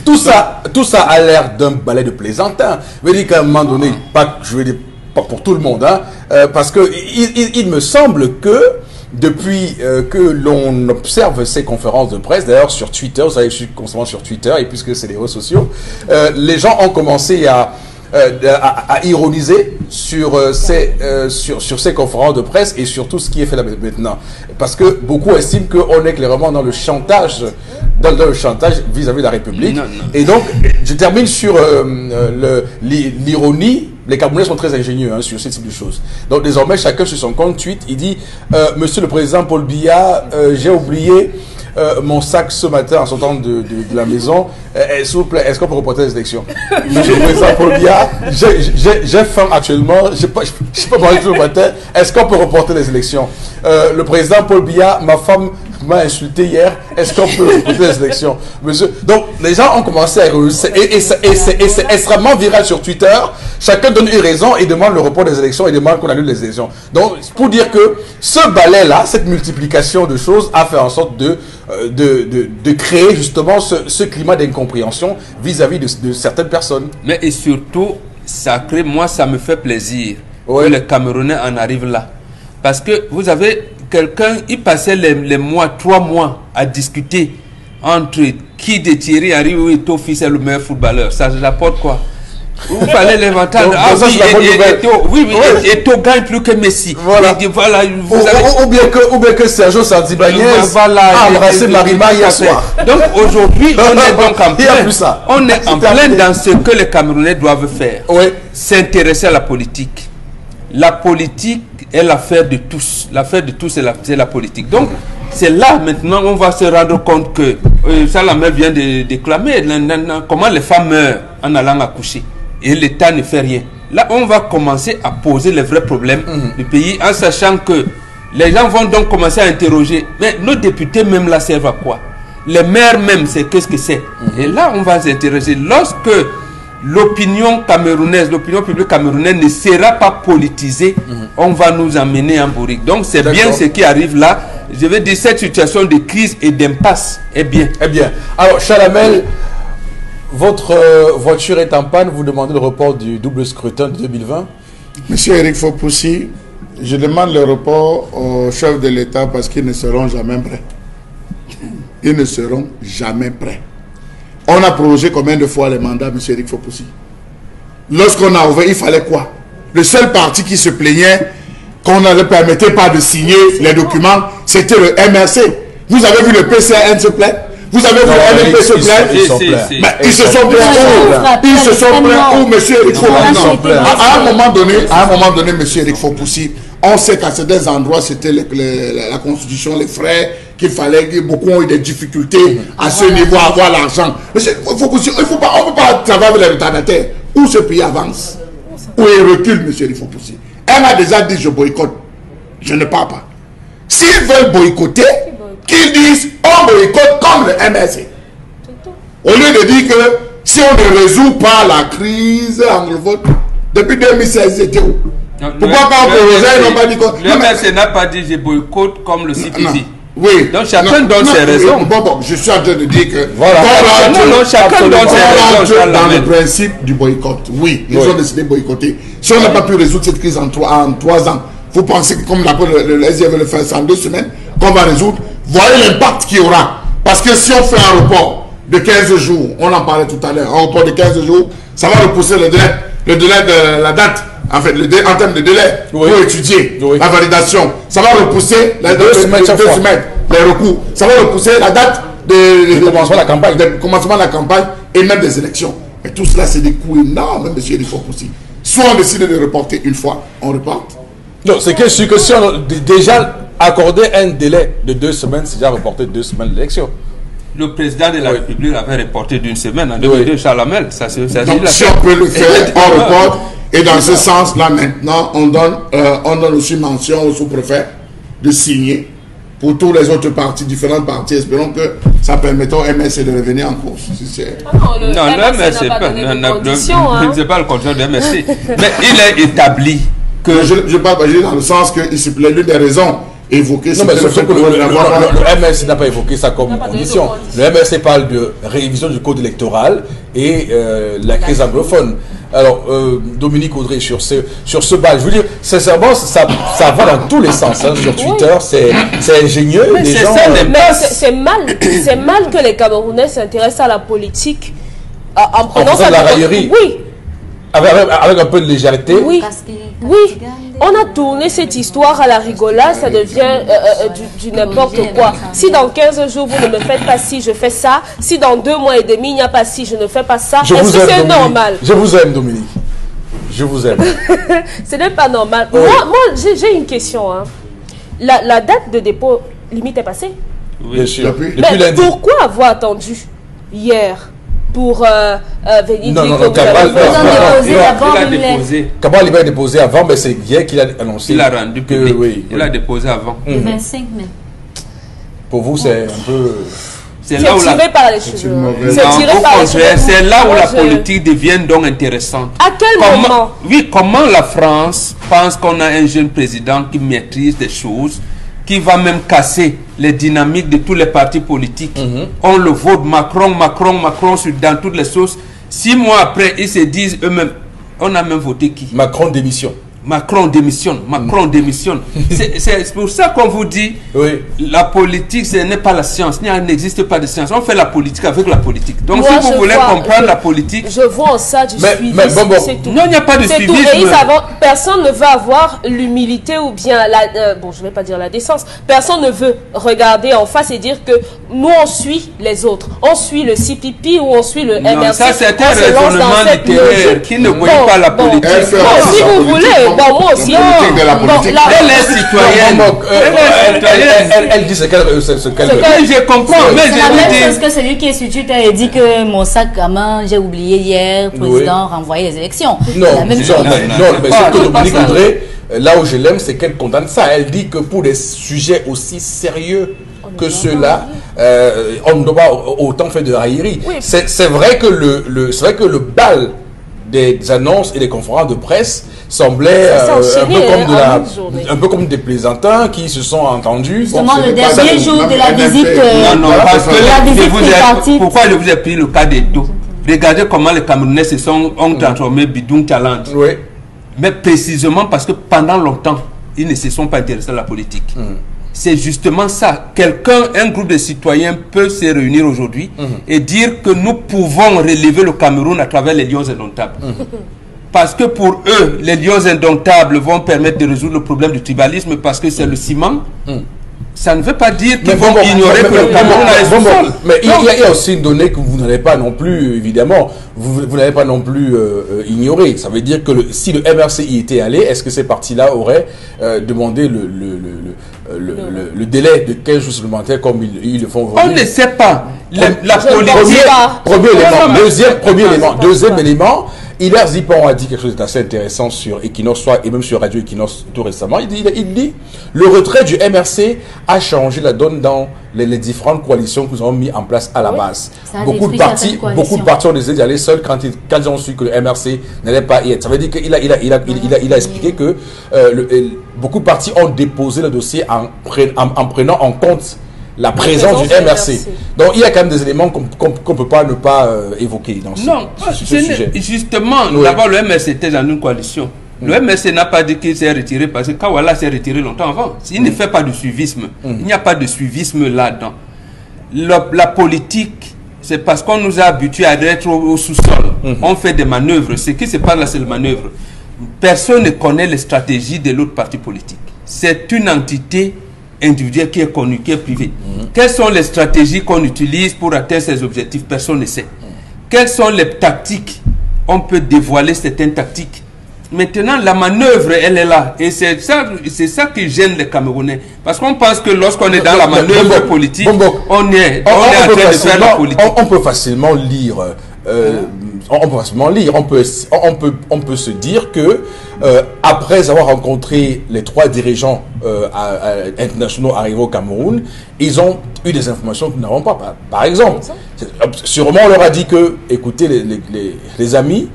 tout ça a l'air d'un balai de plaisantin. Je veux dire qu'à un moment donné, pas pour tout le monde, hein, parce que il me semble que depuis que l'on observe ces conférences de presse, d'ailleurs sur Twitter, vous savez, je suis constamment sur Twitter, et puisque c'est les réseaux sociaux, les gens ont commencé à ironiser sur ces conférences de presse et sur tout ce qui est fait là maintenant. Parce que beaucoup estiment qu'on est clairement dans le chantage, vis-à-vis de la République. Non. Et donc, je termine sur l'ironie. Les Camerounais sont très ingénieux sur ce type de choses. Donc désormais, chacun sur son compte tweet, il dit Monsieur le Président Paul Biya, j'ai oublié mon sac ce matin en sortant de la maison. S'il vous plaît, est-ce qu'on peut reporter les élections? Monsieur le Président Paul Biya, j'ai faim actuellement, je n'ai pas mangé tout le matin. Est-ce qu'on peut reporter les élections? Le Président Paul Biya, ma femme m'a insulté hier. Est-ce qu'on peut reporter les élections? Monsieur. Donc les gens ont commencé à et c'est extrêmement viral sur Twitter. Chacun donne une raison et demande le report des élections et demande qu'on annule les élections. Donc pour dire que ce balai-là, cette multiplication de choses a fait en sorte de créer justement ce climat d'incompréhension vis-à-vis de certaines personnes. Mais et surtout, ça me fait plaisir que les Camerounais en arrivent là. Parce que vous avez quelqu'un, il passait les mois, 3 mois à discuter entre qui de Thierry Henry ou Eto'o fils est le meilleur footballeur. Ça rapporte quoi? Vous fallait l'inventaire. Eto'o gagne plus que Messi. Voilà. Ou bien que Sergio Santibagnes a embrassé Marima hier soir. Donc aujourd'hui, on est donc en plein dans ce que les Camerounais doivent faire. S'intéresser à la politique. La politique est l'affaire de tous. L'affaire de tous, c'est la politique. Donc, c'est là maintenant on va se rendre compte que Salamel vient de déclamer comment les femmes meurent en allant accoucher. Et l'État ne fait rien. Là, on va commencer à poser les vrais problèmes du pays en sachant que les gens vont donc commencer à interroger. Mais nos députés même là servent à quoi? Les maires même, c'est qu'est-ce que c'est? Et là, on va s'interroger. Lorsque l'opinion camerounaise, l'opinion publique camerounaise ne sera pas politisée, on va nous amener en bourrique. Donc c'est bien ce qui arrive là. Je veux dire, cette situation de crise et d'impasse est bien. Eh bien. Alors, Chalamel, votre voiture est en panne, vous demandez le report du double scrutin de 2020? Monsieur Eric Fopoussi, je demande le report au chef de l'État parce qu'ils ne seront jamais prêts. Ils ne seront jamais prêts. On a prolongé combien de fois les mandats, M. Eric Fopoussi? Lorsqu'on a ouvert, il fallait quoi? Le seul parti qui se plaignait qu'on ne leur permettait pas de signer les documents, c'était le MRC. Vous avez vu le PCRN se plaindre? Vous avez vu le MRC se plaindre? Ils se sont plaints. Ils se sont plaints où, M. Eric Fopoussi? À un moment donné, M. Eric Fopoussi, on sait qu'à certains endroits, c'était la constitution, les frais, qu'il fallait que beaucoup ont eu des difficultés à ce niveau à avoir l'argent. On ne peut pas travailler avec les retardataires. Où ce pays avance, où il recule, M. Eric Fopoussi. Elle a déjà dit je boycotte. Je ne pars pas. S'ils veulent boycotter, qu'ils disent on boycotte comme le MRC. Au lieu de dire que si on ne résout pas la crise anglophone, depuis 2016, c'était où? Pourquoi quand on proposait, ils n'ont pas dit quoi? Le MRC n'a pas dit je boycotte comme le CPP. Oui. Donc chacun donne ses raisons. Bon, je suis en train de dire que voilà. Chacun donne ses raisons dans le principe du boycott. Oui, ils ont décidé de boycotter. Si on n'a pas pu résoudre cette crise en 3 ans, vous pensez que comme le SDF veut le faire en 2 semaines, qu'on va résoudre? Voyez l'impact qu'il y aura. Parce que si on fait un report de 15 jours, on en parlait tout à l'heure, un report de 15 jours, ça va repousser le délai de la date. En fait, en termes de délai, pour étudier la validation, ça va repousser les 2 semaines, les recours. Ça va repousser la date de commencement de la campagne et même des élections. Et tout cela, c'est des coûts énormes, M. Eric Fopoussi. Soit on décide de reporter une fois, on reporte. Non, c'est que si on, déjà, accorder un délai de 2 semaines, c'est déjà reporter 2 semaines l'élection. Le président de la République avait reporté d'une semaine en 2002, Charles Hamel. Donc si on peut le faire, on reporte. Et dans ce sens-là, maintenant, on donne aussi mention au sous-préfet de signer pour tous les autres partis, différentes parties. Espérons que ça permettra au MRC de revenir en course. Non, le MRC n'est pas le contraire de MRC. Mais il est établi que... Je parle dans le sens que s'il plaît, l'une des raisons évoquées... Non, mais sauf que le MRC n'a pas évoqué ça comme condition. Le MRC parle de révision du code électoral et la crise anglophone. Alors, Dominique Audrey, sur ce bal, je veux dire, sincèrement, ça va dans tous les sens. Hein, sur Twitter, c'est ingénieux. Mais c'est mal que les Camerounais s'intéressent à la politique en prenant ça de la raillerie. Oui. Avec un peu de légèreté. Oui. Oui. On a tourné cette histoire à la rigolade, ça devient du n'importe quoi. Si dans 15 jours, vous ne me faites pas ci, je fais ça. Si dans 2 mois et demi, il n'y a pas ci, je ne fais pas ça. Est-ce que c'est normal? Je vous aime, Dominique. Je vous aime. Ce n'est pas normal. Oui. Moi j'ai une question. Hein. La date de dépôt limite est passée? Oui. Bien sûr. Depuis lundi. Pourquoi avoir attendu hier pour venir dire que Cabral il a déposé avant, mais c'est hier qu'il a annoncé. Il a rendu public. Il a déposé avant. Le 25 mai. Pour vous, c'est un peu... C'est tiré par les cheveux. C'est là où la politique devient donc intéressante. À quel moment? Oui, comment la France pense qu'on a un jeune président qui maîtrise des choses, qui va même casser les dynamiques de tous les partis politiques. On le vote Macron dans toutes les sauces. 6 mois après, ils se disent eux-mêmes, on a même voté qui? Macron démissionne. Macron démissionne. C'est pour ça qu'on vous dit, la politique, ce n'est pas la science. Il n'existe pas de science. On fait la politique avec la politique. Donc moi, si vous voulez comprendre la politique... Je vois en ça du suivisme. Non, il n'y a pas de suivisme. Personne ne veut avoir l'humilité ou bien la... bon, je ne vais pas dire la décence. Personne ne veut regarder en face et dire que nous, on suit les autres. On suit le CPP ou on suit le MRC. Ça, c'est un raisonnement littéraire qui ne voit pas la politique. Si vous voulez... moi aussi. De la politique. Elle est citoyenne. Elle dit ce qu'elle veut. Je comprends. Mais c'est la même chose que celui qui est sur Twitter et dit que mon sac à main, j'ai oublié hier, président renvoyé les élections. Non, mais ce que Dominique Audrey, là où je l'aime, c'est qu'elle condamne ça. Elle dit que pour des sujets aussi sérieux que ceux-là, on ne doit pas autant faire de raillerie. C'est vrai que le bal des annonces et des conférences de presse semblait un peu comme des plaisantins qui se sont entendus. Justement, le dernier jour de la visite, pourquoi je vous ai pris le cas des taux? Regardez comment les Camerounais ont transformé Bidon Talent. Mais précisément parce que pendant longtemps, ils ne se sont pas intéressés à la politique. C'est justement ça. Un groupe de citoyens peut se réunir aujourd'hui et dire que nous pouvons relever le Cameroun à travers les lions indomptables. Parce que pour eux, les lions indomptables vont permettre de résoudre le problème du tribalisme parce que c'est le ciment. Ça ne veut pas dire qu'ils vont ignorer que le Cameroun a un sous-sol. Mais il y a aussi une donnée que vous n'avez pas non plus, évidemment, vous n'avez pas non plus ignoré. Ça veut dire que si le MRC y était allé, est-ce que ces partis-là auraient demandé le délai de 15 jours supplémentaires comme ils le font aujourd'hui? On ne sait pas. La politique... Premier élément. Deuxième élément, Hilaire Zipon a dit quelque chose d'assez intéressant sur Equinox et même sur Radio Equinox tout récemment. Il dit le retrait du MRC a changé la donne dans les différentes coalitions que nous avons mis en place à la base. Beaucoup de partis ont décidé d'y aller seuls quand ils ont su que le MRC n'allait pas y être. Ça veut dire qu'il a expliqué que beaucoup de partis ont déposé le dossier en prenant en compte la présence du MRC. Donc il y a quand même des éléments qu'on ne peut pas ne pas évoquer dans ce sujet. Justement, d'abord le MRC était dans une coalition. Le MRC n'a pas dit qu'il s'est retiré parce que Kawala s'est retiré longtemps avant. Il ne fait pas de suivisme. Il n'y a pas de suivisme là-dedans. La politique, c'est parce qu'on nous a habitués à être au sous-sol. On fait des manœuvres. Ce qui se passe là, c'est le manœuvre. Personne ne connaît les stratégies de l'autre parti politique. C'est une entité individuelle qui est connue, qui est privée. Quelles sont les stratégies qu'on utilise pour atteindre ces objectifs? Personne ne sait. Quelles sont les tactiques? On peut dévoiler certaines tactiques. Maintenant, la manœuvre, elle est là. Et c'est ça qui gêne les Camerounais. Parce qu'on pense que lorsqu'on est dans la manœuvre politique, on est en train de faire la politique. On peut facilement lire. On peut facilement lire. On peut se dire que après avoir rencontré les 3 dirigeants internationaux arrivés au Cameroun, ils ont eu des informations que nous n'avons pas. Par exemple, sûrement on leur a dit que, écoutez les amis,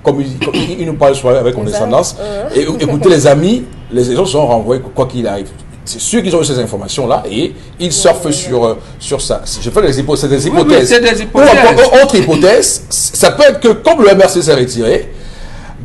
comme ils nous parlent souvent avec condescendance, et écoutez les amis, les gens sont renvoyés quoi qu'il arrive. C'est sûr qu'ils ont eu ces informations-là et ils surfent sur ça. Je fais des hypothèses. Oui, c'est des hypothèses. Autre hypothèse, ça peut être que comme le MRC s'est retiré,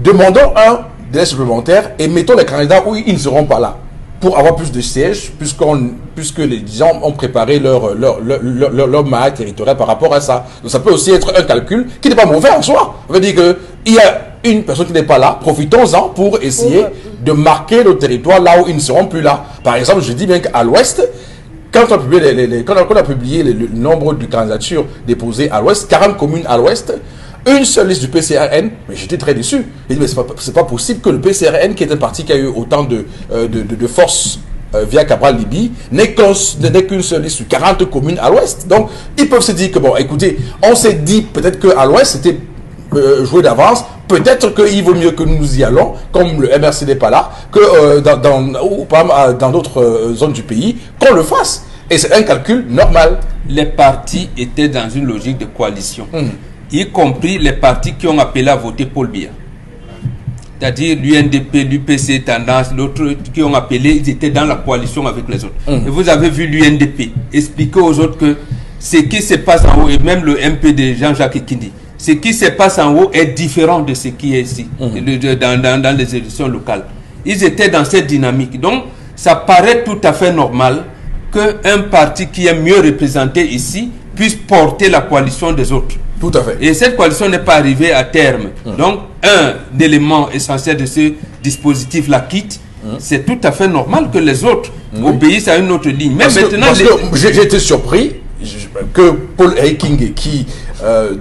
demandons un délai supplémentaire et mettons les candidats où ils ne seront pas là pour avoir plus de sièges, puisque les gens ont préparé leur maille territoriale par rapport à ça. Donc ça peut aussi être un calcul qui n'est pas mauvais en soi. Ça veut dire qu'il y a une personne qui n'est pas là, profitons-en pour essayer de marquer le territoire là où ils ne seront plus là. Par exemple, je dis bien qu'à l'ouest, quand on a publié le nombre de candidatures déposées à l'ouest, 40 communes à l'ouest, une seule liste du PCRN, mais j'étais très déçu. J'ai dit, mais c'est pas possible que le PCRN, qui est un parti qui a eu autant de force via Cabral Libye, n'ait qu'une seule liste sur 40 communes à l'ouest. Donc, ils peuvent se dire que, bon, écoutez, on s'est dit peut-être qu'à l'ouest, c'était joué d'avance. Peut-être qu'il vaut mieux que nous y allons, comme le MRC n'est pas là, que dans d'autres zones du pays, qu'on le fasse. Et c'est un calcul normal. Les partis étaient dans une logique de coalition. Y compris les partis qui ont appelé à voter Paul Biya. C'est-à-dire l'UNDP, l'UPC, Tendance, l'autre qui ont appelé, ils étaient dans la coalition avec les autres. Et vous avez vu l'UNDP expliquer aux autres que ce qui se passe en haut, et même le MP de Jean-Jacques Ekindi, ce qui se passe en haut est différent de ce qui est ici, dans les élections locales. Ils étaient dans cette dynamique. Donc, ça paraît tout à fait normal qu'un parti qui est mieux représenté ici puisse porter la coalition des autres. Tout à fait. Et cette coalition n'est pas arrivée à terme. Donc, un élément essentiel de ce dispositif-là quitte. C'est tout à fait normal que les autres obéissent à une autre ligne. Mais maintenant, j'ai été surpris que Paul King, qui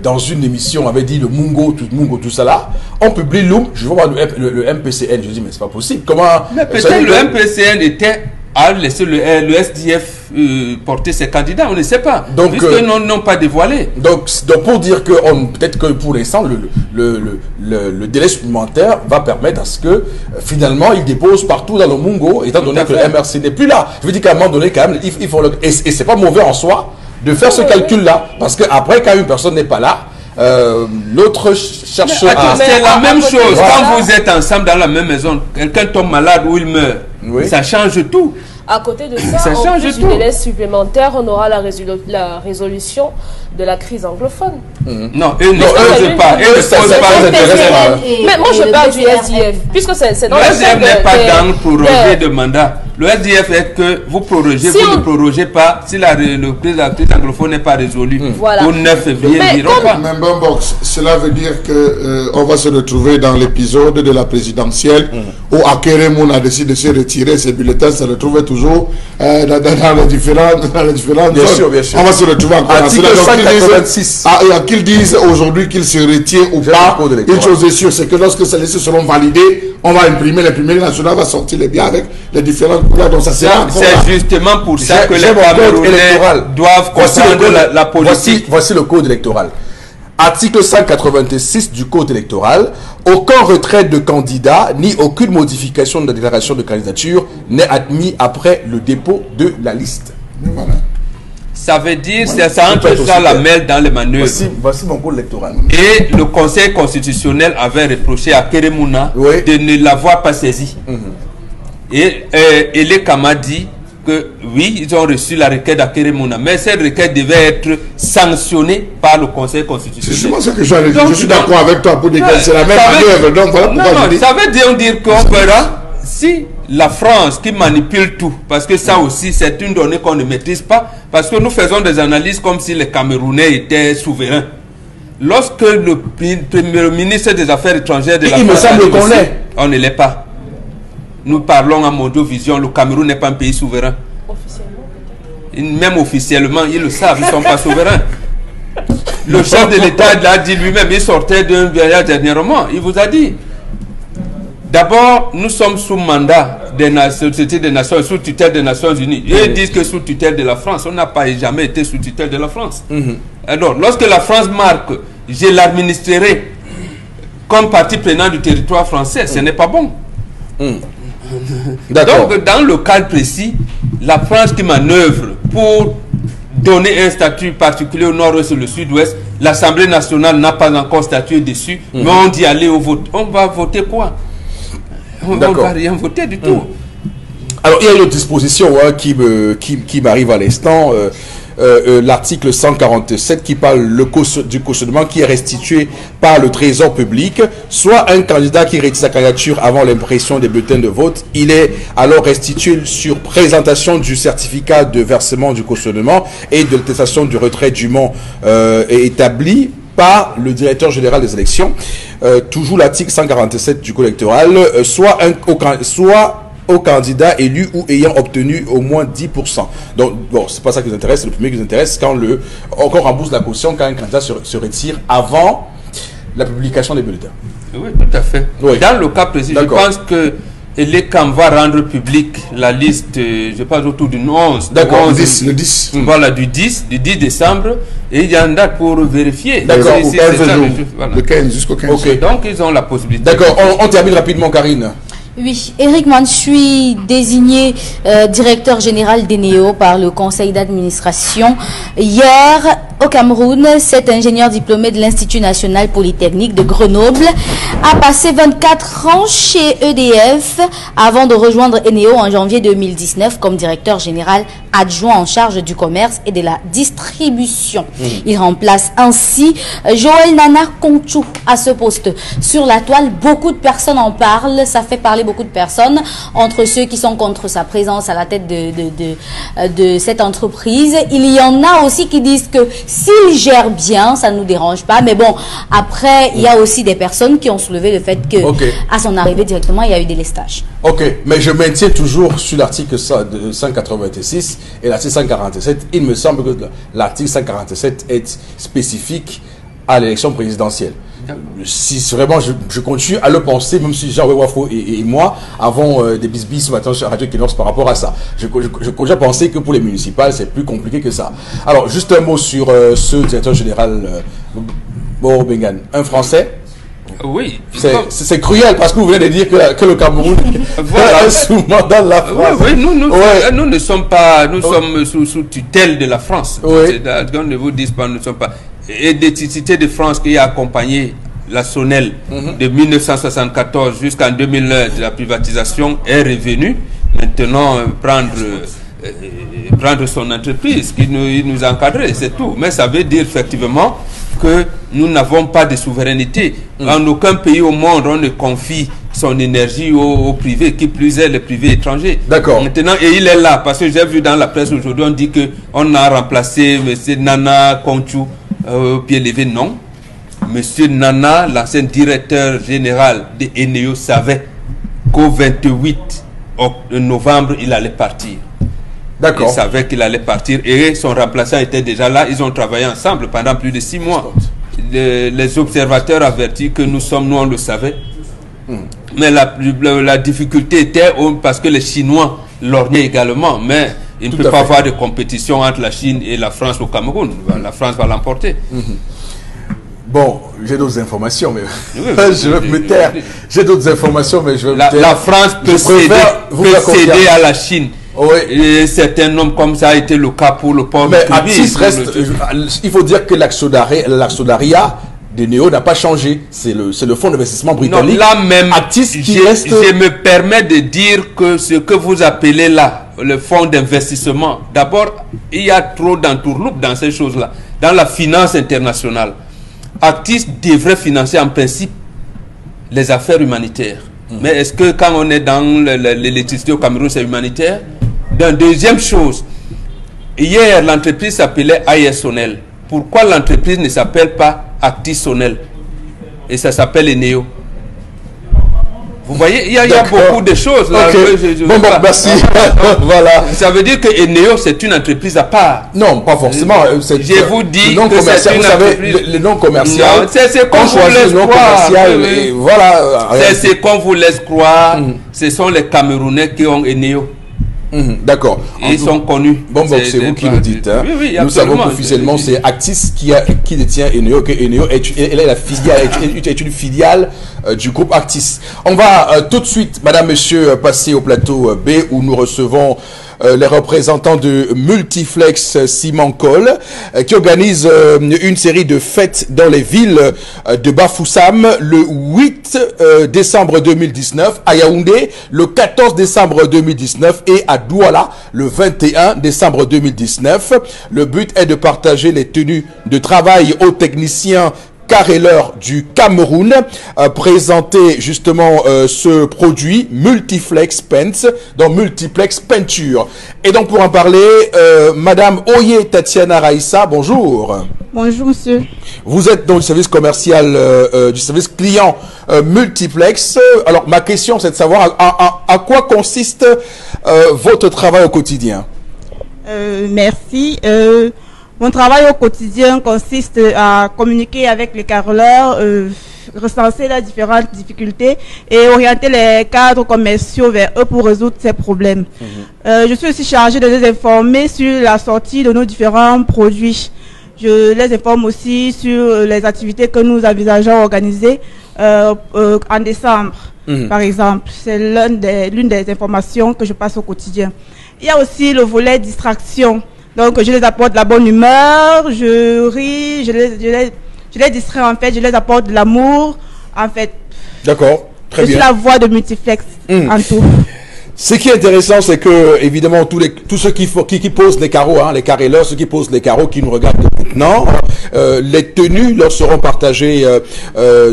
dans une émission avait dit le Mungo, tout ça là, on publie je vois le MPCN. Je dis, mais c'est pas possible. Comment? Mais peut-être le MPCN était à laisser le SDF porter ses candidats, on ne sait pas. Donc, puisque n'ont pas dévoilé. Donc pour dire que peut-être que pour l'instant le délai supplémentaire va permettre à ce que finalement ils déposent partout dans le Mungo, étant donné que le MRC n'est plus là. Je veux dire qu'à un moment donné quand même il faut et c'est pas mauvais en soi de faire ce calcul là, parce que après quand une personne n'est pas là, l'autre cherche c'est la même chose. Quand vous êtes ensemble dans la même maison, quelqu'un tombe malade ou il meurt, ça change tout. À côté de ça, en plus du délai supplémentaire, on aura la résolution de la crise anglophone. Non, eux ne posent pas. Eux ne posent pas. Mais moi, je parle du SDF, puisque c'est dans le SDF n'est pas dans le proroger de mandat. Le SDF est que vous prorogez, vous ne prorogez pas si la crise anglophone n'est pas résolue. Au 9 février, ils n'iront pas. Mais bon, box, cela veut dire qu'on va se retrouver dans l'épisode de la présidentielle où Akeremoun a décidé de se retirer, ses bulletins se retrouvaient toujours dans les différentes bien zones. Sûr, bien sûr. On va se retrouver encore dans cela. Qu'ils disent aujourd'hui qu'ils se retirent ou pas, une chose est sûre, c'est que lorsque ces listes seront validées, on va imprimer, l'imprimerie nationale va sortir les biens avec les différentes couleurs. Donc ça sera c'est justement pour ça que les Camerounais doivent comprendre la politique. Voici le code électoral. Article 186 du code électoral. Aucun retrait de candidat ni aucune modification de la déclaration de candidature n'est admis après le dépôt de la liste. Voilà. Ça veut dire que ça entre ça la mêle dans les manœuvres. Voici mon code électoral. Et le Conseil constitutionnel avait reproché à Keremouna de ne l'avoir pas saisi. Et les Kama dit que oui, ils ont reçu la requête d'Akeremouna, mais cette requête devait être sanctionnée par le Conseil constitutionnel. C'est moi ce que je suis d'accord avec toi pour dire que c'est la même manœuvre. Donc voilà pourquoi je dis. Ça veut dire qu'on verra si la France qui manipule tout, parce que ça aussi c'est une donnée qu'on ne maîtrise pas, parce que nous faisons des analyses comme si les Camerounais étaient souverains. Lorsque le premier ministre des Affaires étrangères de la France, il me semble qu'on l'est. On ne l'est pas. Nous parlons en Mondovision, le Cameroun n'est pas un pays souverain. Officiellement, même officiellement, ils le savent, ils ne sont pas souverains. Le chef de l'État l'a dit lui-même, il sortait d'un voyage dernièrement, il vous a dit. D'abord, nous sommes sous mandat des Sociétés des Nations, sous tutelle des Nations Unies. Ils disent que sous tutelle de la France. On n'a pas jamais été sous tutelle de la France. Alors, lorsque la France marque, je l'administrerai comme partie prenante du territoire français, ce n'est pas bon. Donc, dans le cas précis, la France qui manœuvre pour donner un statut particulier au nord-ouest et au sud-ouest, l'Assemblée nationale n'a pas encore statué dessus, mais on dit aller au vote. On va voter quoi? On ne va rien voter du tout. Alors, il y a une autre disposition qui m'arrive à l'instant. L'article 147 qui parle du cautionnement qui est restitué par le Trésor public, soit un candidat qui retire sa candidature avant l'impression des bulletins de vote, il est alors restitué sur présentation du certificat de versement du cautionnement et de l'attestation du retrait dûment établi par le directeur général des élections. Toujours l'article 147 du code électoral, soit au candidat élu ou ayant obtenu au moins 10%. Donc, bon, c'est pas ça qui nous intéresse, c'est le premier qui nous intéresse, quand on rembourse la caution quand un candidat se retire avant la publication des bulletins. Oui, tout à fait. Oui. Dans le cas précis, je pense que l'ECAM va rendre public la liste, je pense autour du 11. D'accord, le 10. Voilà, du 10 décembre, et il y a une date pour vérifier. D'accord, le 15 jusqu'au 15. Okay. Donc, ils ont la possibilité. D'accord, on termine rapidement, Karine. Oui, Éric Mansui, désigné directeur général d'Eneo par le conseil d'administration. Hier, au Cameroun, cet ingénieur diplômé de l'Institut national polytechnique de Grenoble a passé 24 ans chez EDF avant de rejoindre Eneo en janvier 2019 comme directeur général adjoint en charge du commerce et de la distribution. Il remplace ainsi Joël Nana Conchou à ce poste. Sur la toile, beaucoup de personnes en parlent, ça fait parler beaucoup de personnes, entre ceux qui sont contre sa présence à la tête de cette entreprise. Il y en a aussi qui disent que s'il gère bien, ça ne nous dérange pas. Mais bon, après, il y a aussi des personnes qui ont soulevé le fait que à son arrivée directement, il y a eu des lestages. Ok, mais je maintiens toujours sur l'article 186 et l'article 147. Il me semble que l'article 147 est spécifique à l'élection présidentielle. Si vraiment je continue à le penser, même si Jean Wewafo et moi avons des bisbis ce matin sur Radio Equinox par rapport à ça. Je continue à penser que pour les municipales, c'est plus compliqué que ça. Alors, juste un mot sur ce directeur général Boro Bengan. Un Français? Oui. C'est cruel parce que vous venez de dire que le Cameroun est sous mandat de la France. Oui, nous ne sommes pas, nous sommes sous tutelle de la France. Oui. On ne vous dise pas, nous ne sommes pas. Et d'électricité de France qui a accompagné la SONEL de 1974 jusqu'en 2001 de la privatisation est revenu maintenant prendre son entreprise qui nous encadrait, c'est tout. Mais ça veut dire effectivement que nous n'avons pas de souveraineté. En aucun pays au monde on ne confie son énergie au privé, qui plus est le privé étranger. D'accord. Maintenant, et il est là, parce que j'ai vu dans la presse aujourd'hui, on dit qu'on a remplacé M. Nana Conchou au pied levé. Non. M. Nana, l'ancien directeur général de Eneo, savait qu'au 28 novembre, il allait partir. D'accord. Il savait qu'il allait partir et son remplaçant était déjà là. Ils ont travaillé ensemble pendant plus de 6 mois. Les observateurs avertis que nous on le savait. Mais la difficulté était parce que les Chinois lorgnaient également. Mais il ne peut pas avoir de compétition entre la Chine et la France au Cameroun. La France va l'emporter. Bon, j'ai d'autres informations, mais je vais me taire. J'ai d'autres informations, mais je vais me taire. La France peut céder à la Chine. Oui. Et certains hommes comme ça a été le cas pour le port. Mais Actis reste. Il faut dire que l'actionnariat de Neo n'a pas changé. C'est le fonds d'investissement britannique. Non, là même, Actis qui reste. Je me permets de dire que ce que vous appelez là, le fonds d'investissement, d'abord, il y a trop d'entourloupe dans ces choses-là. Dans la finance internationale, Actis devrait financer en principe les affaires humanitaires. Mais est-ce que quand on est dans l'électricité au Cameroun, c'est humanitaire? Deuxième chose, hier l'entreprise s'appelait AIS-Sonel. Pourquoi l'entreprise ne s'appelle pas Actis-Sonel? Et ça s'appelle Eneo. Vous voyez, il y a beaucoup de choses là. Okay. Bon, merci. Voilà. Ça veut dire que Eneo, c'est une entreprise à part. Non, pas forcément. Je vous dis que c'est une entreprise. Le nom commercial. C'est qu'on vous laisse croire. Voilà. C'est qu'on vous laisse croire. Ce sont les Camerounais qui ont Eneo. D'accord. Ils sont connus. Bon, c'est vous qui le dites. Hein. Oui, nous savons qu'officiellement, c'est Actis qui détient Eneo, que Eneo est une filiale du groupe Actis. On va tout de suite, madame, monsieur, passer au plateau B où nous recevons les représentants de Multiflex Ciment Col qui organisent une série de fêtes dans les villes de Bafoussam le 8 décembre 2019, à Yaoundé le 14 décembre 2019 et à Douala le 21 décembre 2019. Le but est de partager les tenues de travail aux techniciens carreleurs du Cameroun, présenter justement ce produit Multiflex Paints dans Multiplex Peinture. Et donc pour en parler, madame Oye Tatiana Raïssa, bonjour. Bonjour monsieur. Vous êtes dans le service commercial, du service client Multiplex. Alors ma question c'est de savoir à quoi consiste votre travail au quotidien. Merci. Mon travail au quotidien consiste à communiquer avec les carreleurs, recenser leurs différentes difficultés et orienter les cadres commerciaux vers eux pour résoudre ces problèmes. Je suis aussi chargée de les informer sur la sortie de nos différents produits. Je les informe aussi sur les activités que nous envisageons organiser en décembre, par exemple. C'est l'une des informations que je passe au quotidien. Il y a aussi le volet distraction. Donc, je les apporte la bonne humeur, je ris, je les distrais en fait, je les apporte de l'amour, en fait. D'accord, très bien. Je suis la voix de Multiflex en tout. Ce qui est intéressant, c'est que, évidemment, tous ceux qui posent les carreaux, hein, les carreleurs, ceux qui posent les carreaux, qui nous regardent maintenant, les tenues leur seront partagées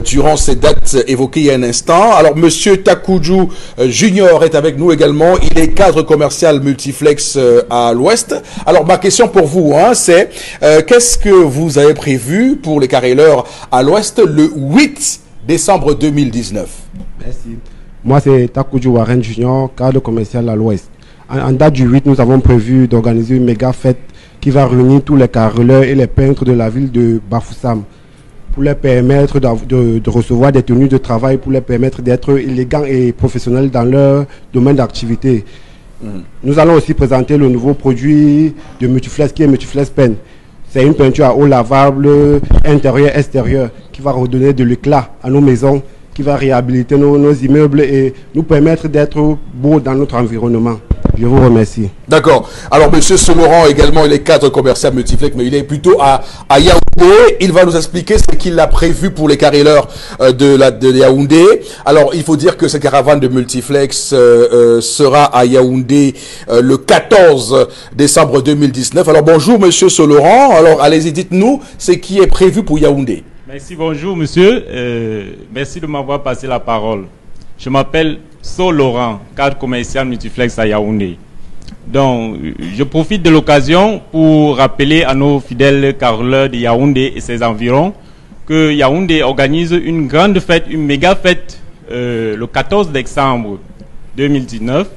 durant ces dates évoquées il y a un instant. Alors, monsieur Takoudjou Junior est avec nous également. Il est cadre commercial Multiflex à l'Ouest. Alors, ma question pour vous, hein, c'est qu'est-ce que vous avez prévu pour les carreleurs à l'Ouest le 8 décembre 2019? Merci. Moi, c'est Takoudjou Warren Junior, cadre commercial à l'Ouest. En date du 8, nous avons prévu d'organiser une méga fête qui va réunir tous les carreleurs et les peintres de la ville de Bafoussam pour leur permettre de recevoir des tenues de travail, pour leur permettre d'être élégants et professionnels dans leur domaine d'activité. Nous allons aussi présenter le nouveau produit de Multiflex qui est Multiflex Pen. C'est une peinture à eau lavable, intérieur-extérieur, qui va redonner de l'éclat à nos maisons, qui va réhabiliter nos immeubles et nous permettre d'être beaux dans notre environnement. Je vous remercie. D'accord. Alors, monsieur Soloran également, il est cadre commercial Multiflex, mais il est plutôt à Yaoundé. Il va nous expliquer ce qu'il a prévu pour les carreleurs de Yaoundé. Alors, il faut dire que cette caravane de Multiflex sera à Yaoundé le 14 décembre 2019. Alors, bonjour, monsieur Soloran. Alors, allez-y, dites-nous ce qui est prévu pour Yaoundé. Merci, bonjour monsieur. Merci de m'avoir passé la parole. Je m'appelle Laurent, cadre commercial Multiflex à Yaoundé. Donc, je profite de l'occasion pour rappeler à nos fidèles carreleurs de Yaoundé et ses environs que Yaoundé organise une grande fête, une méga fête le 14 décembre 2019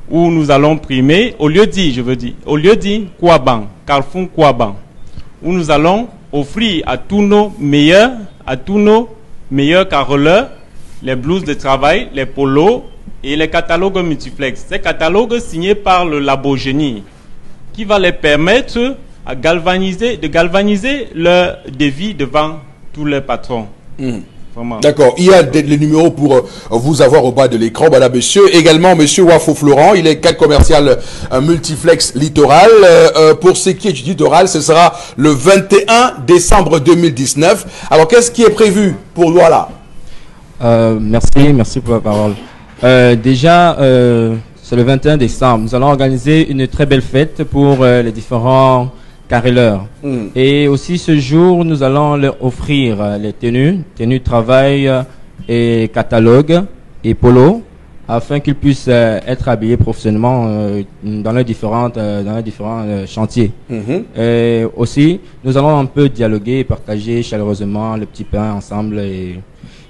où nous allons primer, au lieu dit Kouaban, Carrefour Kouaban, où nous allons offrir à tous nos meilleurs carreleurs les blouses de travail, les polos et les catalogues Multiflex. Ces catalogues signés par le Labogénie qui va les permettre de galvaniser leur devis devant tous les patrons. D'accord. Il y a les numéros pour vous avoir au bas de l'écran, madame, monsieur. Également, monsieur Wafo Florent, il est cadre commercial Multiflex Littoral. Pour ce qui est du littoral, ce sera le 21 décembre 2019. Alors, qu'est-ce qui est prévu pour Douala? Merci pour la parole. Déjà, c'est le 21 décembre. Nous allons organiser une très belle fête pour les différents carreleurs. Et aussi ce jour, nous allons leur offrir les tenues de travail et catalogues et polos, afin qu'ils puissent être habillés professionnellement dans les différents chantiers. Et aussi, nous allons un peu dialoguer et partager chaleureusement le petit pain ensemble et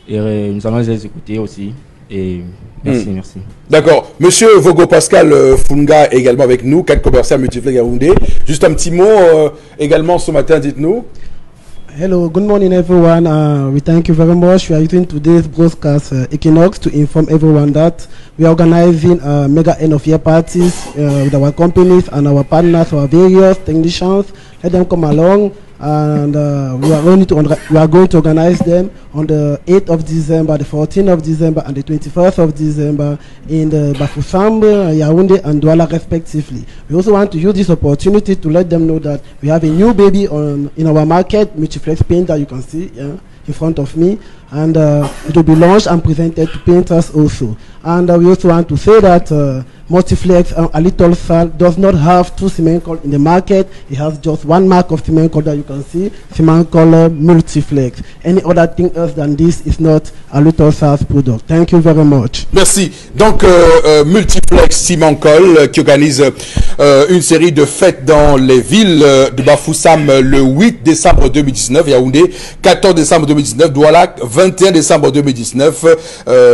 nous allons les écouter aussi. Et merci, merci. D'accord. Monsieur Vogo Pascal Funga également avec nous, cadre commercial Multiflex Yaoundé. Juste un petit mot également ce matin, dites-nous. Hello, good morning everyone. We thank you very much. We are using today's broadcast Equinox to inform everyone that we are organizing mega end of year parties with our companies and our partners, our various technicians. Let them come along, and we are going to organize them on the 8th of December, the 14th of December, and the 21st of December in the Bafoussam, Yaoundé, and Douala respectively. We also want to use this opportunity to let them know that we have a new baby in our market, Multiflex Paint, that you can see in front of me, and it will be launched and presented to painters also. And we also want to say that Multiflex a little salt does not have two cement color in the market. It has just one mark of cement color that you can see, cement color Multiflex. Any other thing else than this is not a little salt product. Thank you very much. Merci. Donc Multiflex Ciment Col qui organise une série de fêtes dans les villes de Bafoussam le 8 décembre 2019, Yaoundé 14 décembre 2019, Douala 21 décembre 2019.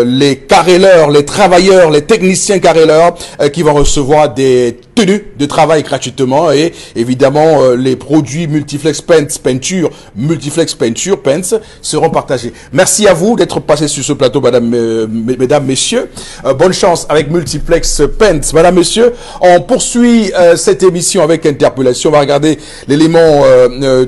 Les carreleurs, les travailleurs, les techniciens carreleurs qui vont recevoir des tenues de travail gratuitement et évidemment les produits Multiflex Paints, peinture, Multiflex Peinture, Paints seront partagés. Merci à vous d'être passés sur ce plateau, mesdames, messieurs. Bonne chance avec Multiflex Paints. Madame, monsieur, on poursuit cette émission avec interpellation. On va regarder l'élément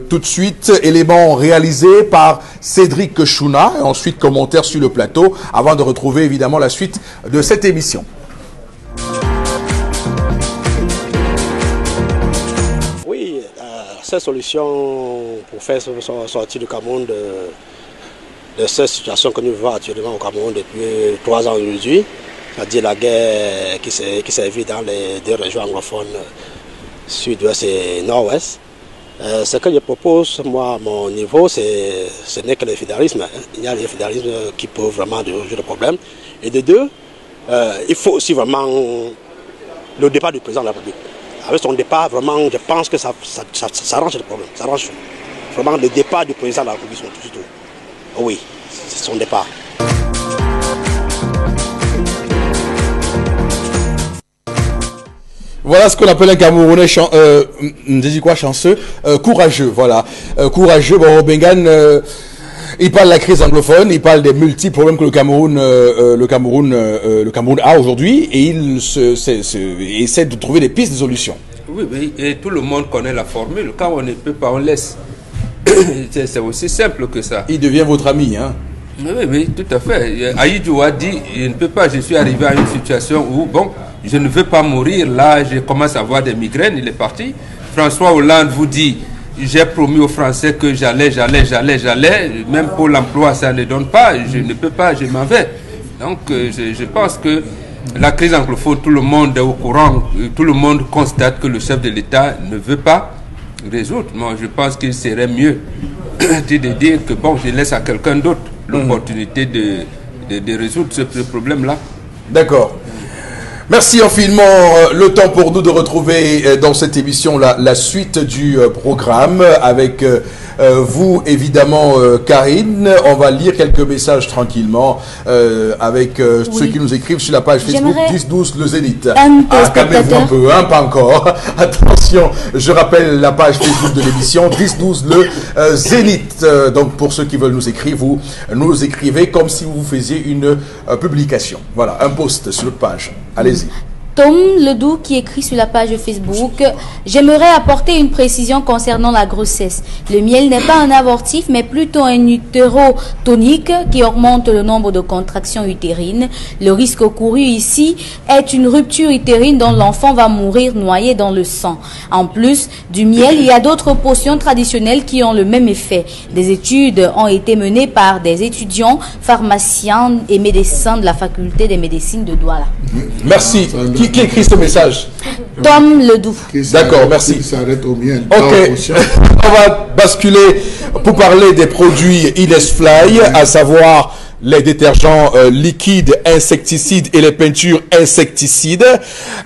tout de suite, élément réalisé par Cédric Chouna, et ensuite commentaire sur le plateau avant de retrouver évidemment la suite de cette émission. Cette solution pour faire sortir du Cameroun de cette situation que nous vivons actuellement au Cameroun depuis 3 ans aujourd'hui, c'est-à-dire la guerre qui sévit dans les deux régions anglophones, sud-ouest et nord-ouest. Ce que je propose, moi, à mon niveau, ce n'est que le fédéralisme. Il y a le fédéralisme qui peut vraiment résoudre le problème. Et de deux, il faut aussi vraiment le départ du président de la République. Avec son départ, vraiment, je pense que ça arrange le problème. Ça arrange vraiment le départ du président de la République, surtout. Oui, c'est son départ. Voilà ce qu'on appelle un Camerounais chanceux, courageux, voilà. Courageux, bon, Bengan, il parle de la crise anglophone, il parle des multiples problèmes que le Cameroun a aujourd'hui et il essaie de trouver des pistes de solutions. Oui, mais et tout le monde connaît la formule. Quand on ne peut pas, on laisse. C'est aussi simple que ça. Il devient votre ami, hein? Oui, tout à fait. Aïdjou a dit, je ne peux pas, je suis arrivé à une situation où, bon, je ne veux pas mourir. Là, je commence à avoir des migraines, il est parti. François Hollande vous dit, j'ai promis aux Français que j'allais. Même pour l'emploi, ça ne donne pas. Je ne peux pas, je m'en vais. Donc, je pense que la crise anglophone, tout le monde est au courant. Tout le monde constate que le chef de l'État ne veut pas résoudre. Moi, je pense qu'il serait mieux de dire que, bon, je laisse à quelqu'un d'autre l'opportunité de résoudre ce problème-là. D'accord. Merci infiniment. Le temps pour nous de retrouver dans cette émission la suite du programme avec vous, évidemment, Karine. On va lire quelques messages tranquillement avec ceux qui nous écrivent sur la page Facebook 10-12 le Zénith. Calmez-vous un peu, hein, pas encore. Attention, je rappelle la page Facebook de l'émission 10-12 le Zénith. Donc pour ceux qui veulent nous écrire, vous nous écrivez comme si vous faisiez une publication. Voilà, un post sur notre page. Allez-y. Tom Ledoux qui écrit sur la page Facebook « J'aimerais apporter une précision concernant la grossesse. Le miel n'est pas un abortif, mais plutôt un utérotonique qui augmente le nombre de contractions utérines. Le risque couru ici est une rupture utérine dont l'enfant va mourir noyé dans le sang. En plus du miel, il y a d'autres potions traditionnelles qui ont le même effet. Des études ont été menées par des étudiants, pharmaciens et médecins de la faculté des médecines de Douala. » Merci. Qui écrit ce message? Tom Ledoux. D'accord, merci. Ok, on va basculer pour parler des produits Innesfly, à savoir les détergents liquides insecticides et les peintures insecticides.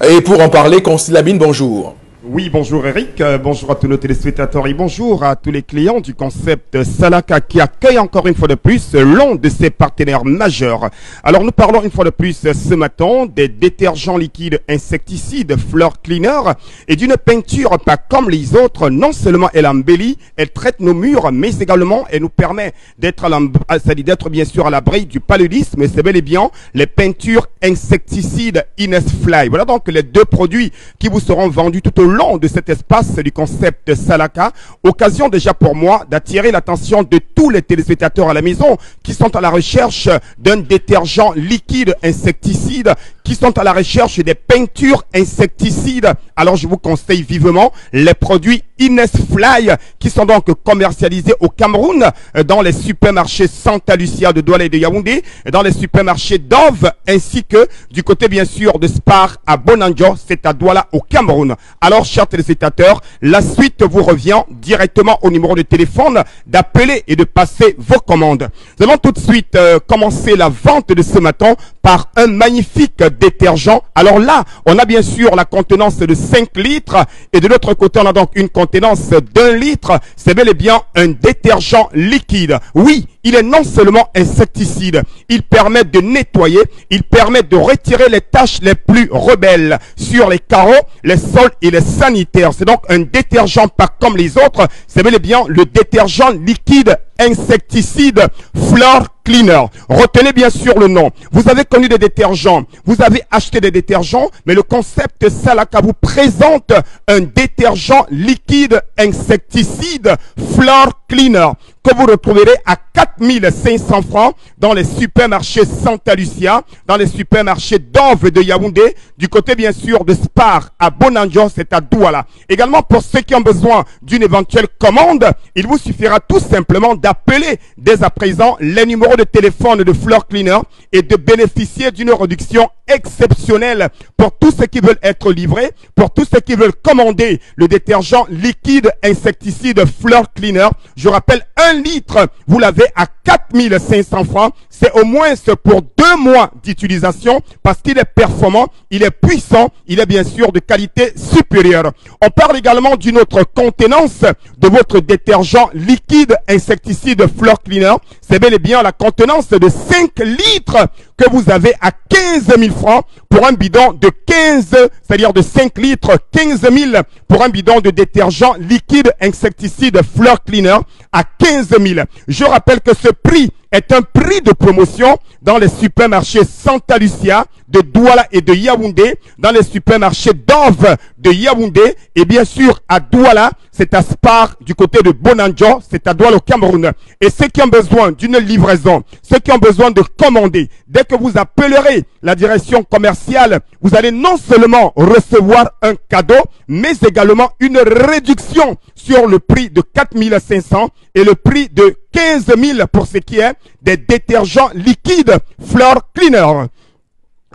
Et pour en parler, Constille Labine, bonjour. Oui, bonjour Eric, bonjour à tous nos téléspectateurs et bonjour à tous les clients du concept Salaka qui accueille encore une fois de plus l'un de ses partenaires majeurs. Alors nous parlons une fois de plus ce matin des détergents liquides insecticides Floor Cleaner et d'une peinture pas comme les autres. Non seulement elle embellit, elle traite nos murs, mais également elle nous permet d'être bien sûr à l'abri du paludisme et c'est bel et bien les peintures insecticides Inesfly. Voilà donc les deux produits qui vous seront vendus tout au long de cet espace du concept Salaka. Occasion déjà pour moi d'attirer l'attention de tous les téléspectateurs à la maison qui sont à la recherche d'un détergent liquide insecticide, qui sont à la recherche des peintures insecticides. Alors je vous conseille vivement les produits Inesfly qui sont donc commercialisés au Cameroun dans les supermarchés Santa Lucia de Douala et de Yaoundé, dans les supermarchés Dove ainsi que du côté bien sûr de Spar à Bonanjo, c'est à Douala au Cameroun. Alors chers téléspectateurs, la suite vous revient directement au numéro de téléphone d'appeler et de passer vos commandes. Nous allons tout de suite commencer la vente de ce matin par un magnifique détergent. Alors là, on a bien sûr la contenance de 5 litres et de l'autre côté, on a donc une contenance d'1 litre. C'est bel et bien un détergent liquide. Oui, il est non seulement insecticide, il permet de nettoyer, il permet de retirer les taches les plus rebelles sur les carreaux, les sols et les sanitaires. C'est donc un détergent pas comme les autres, c'est bel et bien le détergent liquide insecticide Floor Cleaner. Retenez bien sûr le nom. Vous avez connu des détergents, vous avez acheté des détergents, mais le concept Salaka vous présente un détergent liquide insecticide Floor Cleaner que vous retrouverez à 4500 francs dans les supermarchés Santa Lucia, dans les supermarchés Dove de Yaoundé, du côté bien sûr de Spar à Bonanjo, c'est à Douala. Également pour ceux qui ont besoin d'une éventuelle commande, il vous suffira tout simplement d'appeler dès à présent les numéros de téléphone de Floor Cleaner et de bénéficier d'une réduction exceptionnelle pour tous ceux qui veulent être livrés, pour tous ceux qui veulent commander le détergent liquide insecticide Floor Cleaner. Je rappelle, 1 litre, vous l'avez à 4500 francs. C'est au moins pour 2 mois d'utilisation parce qu'il est performant, il est puissant, il est bien sûr de qualité supérieure. On parle également d'une autre contenance de votre détergent liquide insecticide Floor Cleaner. C'est bel et bien la contenance de 5 litres que vous avez à 15 000 francs pour un bidon de 15, c'est-à-dire de 5 litres, 15 000 pour un bidon de détergent liquide insecticide Floor Cleaner à 15 000. Je rappelle que ce prix est un prix de promotion dans les supermarchés Santa Lucia de Douala et de Yaoundé, dans les supermarchés Dove de Yaoundé et bien sûr à Douala, c'est à Spar du côté de Bonanjo, c'est à Douala au Cameroun. Et ceux qui ont besoin d'une livraison, ceux qui ont besoin de commander, dès que vous appellerez la direction commerciale, vous allez non seulement recevoir un cadeau, mais également une réduction sur le prix de 4500 et le prix de 15 000 pour ce qui est des détergents liquides Floor Cleaner.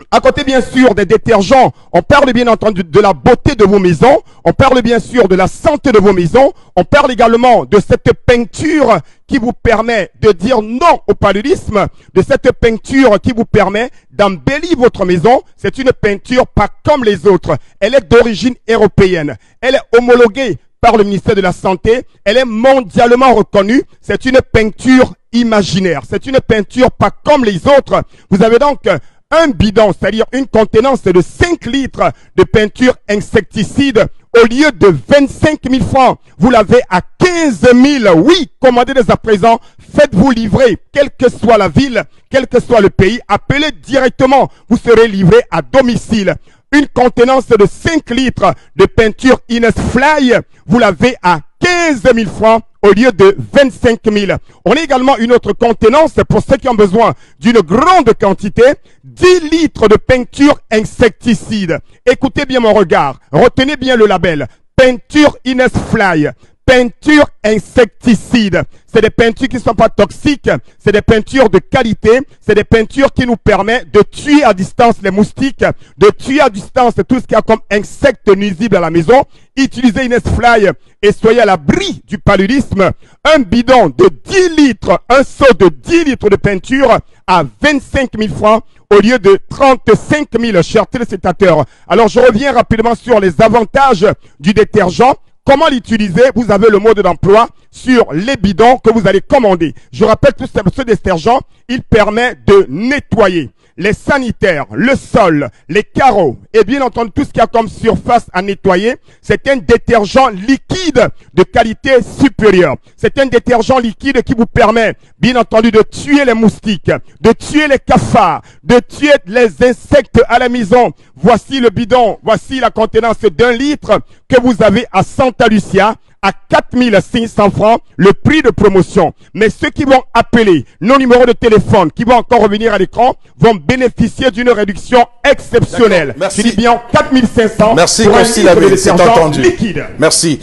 À côté bien sûr des détergents, on parle bien entendu de la beauté de vos maisons, on parle bien sûr de la santé de vos maisons, on parle également de cette peinture qui vous permet de dire non au paludisme, de cette peinture qui vous permet d'embellir votre maison. C'est une peinture pas comme les autres, elle est d'origine européenne, elle est homologuée par le ministère de la Santé, elle est mondialement reconnue, c'est une peinture imaginaire, c'est une peinture pas comme les autres. Vous avez donc un bidon, c'est-à-dire une contenance de 5 litres de peinture insecticide au lieu de 25 000 francs. Vous l'avez à 15 000. Oui, commandez dès à présent. Faites-vous livrer, quelle que soit la ville, quel que soit le pays. Appelez directement. Vous serez livré à domicile. Une contenance de 5 litres de peinture Inesfly, vous l'avez à 15 000 francs au lieu de 25 000. On a également une autre contenance pour ceux qui ont besoin d'une grande quantité, 10 litres de peinture insecticide. Écoutez bien mon regard, retenez bien le label, peinture Inesfly. Peinture insecticide. C'est des peintures qui ne sont pas toxiques, c'est des peintures de qualité, c'est des peintures qui nous permettent de tuer à distance les moustiques, de tuer à distance tout ce qui a comme insectes nuisibles à la maison. Utilisez Inesfly et soyez à l'abri du paludisme. Un bidon de 10 litres, un seau de 10 litres de peinture à 25 000 francs au lieu de 35 000, chers téléspectateurs. Alors, je reviens rapidement sur les avantages du détergent. Comment l'utiliser? Vous avez le mode d'emploi sur les bidons que vous allez commander. Je rappelle tout simplement, ce détergent, il permet de nettoyer les sanitaires, le sol, les carreaux et bien entendu tout ce qu'il y a comme surface à nettoyer. C'est un détergent liquide de qualité supérieure. C'est un détergent liquide qui vous permet bien entendu de tuer les moustiques, de tuer les cafards, de tuer les insectes à la maison. Voici le bidon, voici la contenance d'1 litre que vous avez à Santa Lucia à 4500 francs, le prix de promotion. Mais ceux qui vont appeler nos numéros de téléphone, qui vont encore revenir à l'écran, vont bénéficier d'une réduction exceptionnelle. Merci. Je dis bien 4500. Merci, Constille, c'est entendu. Liquide. Merci.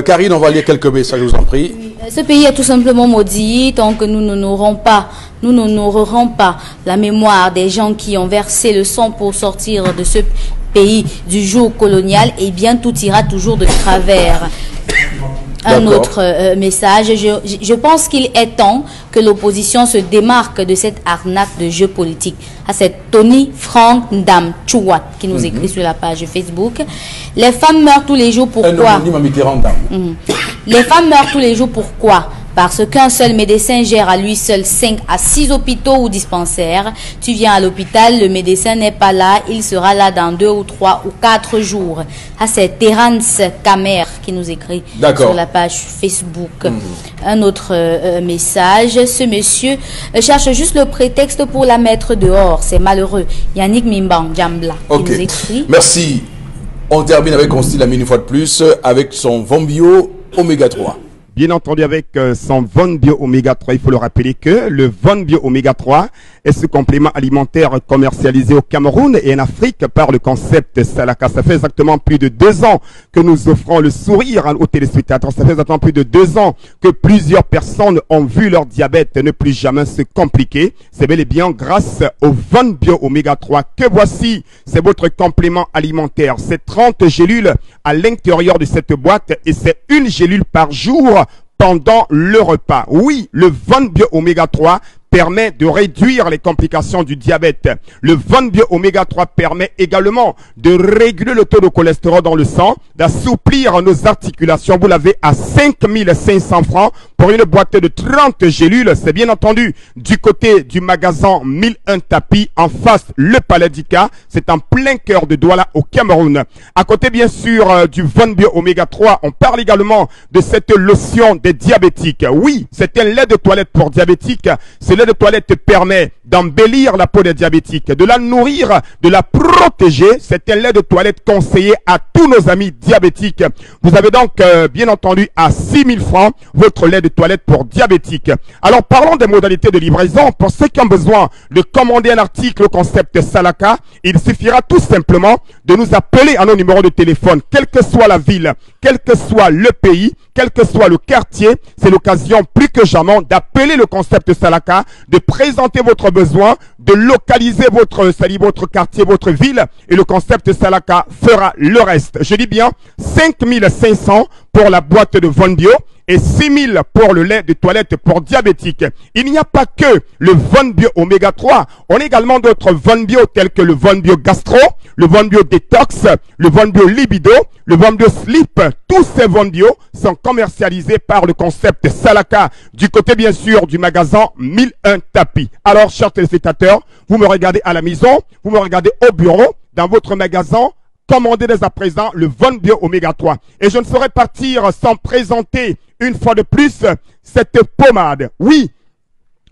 Karine, on va lire quelques messages, je vous en prie. Ce pays est tout simplement maudit tant que nous n'honorerons pas la mémoire des gens qui ont versé le sang pour sortir de ce pays du joug colonial, et bien tout ira toujours de travers. Un autre message, je pense qu'il est temps que l'opposition se démarque de cette arnaque de jeu politique. C'est Tony Frank Ndam Chouat qui nous écrit sur la page Facebook. Les femmes meurent tous les jours, pourquoi? Les femmes meurent tous les jours, pourquoi? Parce qu'un seul médecin gère à lui seul 5 à 6 hôpitaux ou dispensaires. Tu viens à l'hôpital, le médecin n'est pas là, il sera là dans 2 ou 3 ou 4 jours. C'est Terence Kamer qui nous écrit sur la page Facebook. Un autre message, ce monsieur cherche juste le prétexte pour la mettre dehors. C'est malheureux. Yannick Mimbang Djambla qui nous écrit. Merci. On termine avec Constille une fois de plus avec son Vonbio Oméga 3. Bien entendu, avec son Vonbio Oméga 3, il faut le rappeler que le Vonbio Oméga 3 est ce complément alimentaire commercialisé au Cameroun et en Afrique par le concept Salaka. Ça fait exactement plus de 2 ans que nous offrons le sourire aux téléspectateurs. Ça fait exactement plus de 2 ans que plusieurs personnes ont vu leur diabète ne plus jamais se compliquer. C'est bel et bien grâce au Vonbio Oméga 3 que voici. C'est votre complément alimentaire. C'est 30 gélules à l'intérieur de cette boîte et c'est 1 gélule par jour pendant le repas. Oui, le Vonbio Oméga 3 permet de réduire les complications du diabète. Le Vonbio Oméga 3 permet également de réguler le taux de cholestérol dans le sang, d'assouplir nos articulations. Vous l'avez à 5500 francs pour une boîte de 30 gélules. C'est bien entendu du côté du magasin 1001 Tapis, en face le Palais d'Ika. C'est en plein cœur de Douala au Cameroun. À côté bien sûr du Vonbio Oméga 3, on parle également de cette lotion des diabétiques. Oui, c'est un lait de toilette pour diabétiques. Ce lait de toilette permet d'embellir la peau des diabétiques, de la nourrir, de la protéger. C'est un lait de toilette conseillé à tous nos amis diabétiques. Vous avez donc bien entendu à 6000 francs votre lait de toilette pour diabétiques. Alors parlons des modalités de livraison. Pour ceux qui ont besoin de commander un article au concept Salaka, il suffira tout simplement de nous appeler à nos numéros de téléphone, quelle que soit la ville, quel que soit le pays, quel que soit le quartier. C'est l'occasion plus que jamais d'appeler le concept Salaka, de présenter votre besoin, de localiser votre quartier, votre ville, et le concept Salaka fera le reste. Je dis bien 5500 pour la boîte de Vonbio et 6000 pour le lait de toilette pour diabétiques. Il n'y a pas que le Vonbio Oméga 3. On a également d'autres Vonbio tels que le Vonbio Gastro, le Vonbio Detox, le Vonbio Libido, le Vonbio Sleep. Tous ces Vonbio sont commercialisés par le concept Salaka du côté bien sûr du magasin 1001 Tapis. Alors chers téléspectateurs, vous me regardez à la maison, vous me regardez au bureau, dans votre magasin, commandez dès à présent le Vonbio Oméga 3. Et je ne saurais partir sans présenter une fois de plus cette pommade. Oui,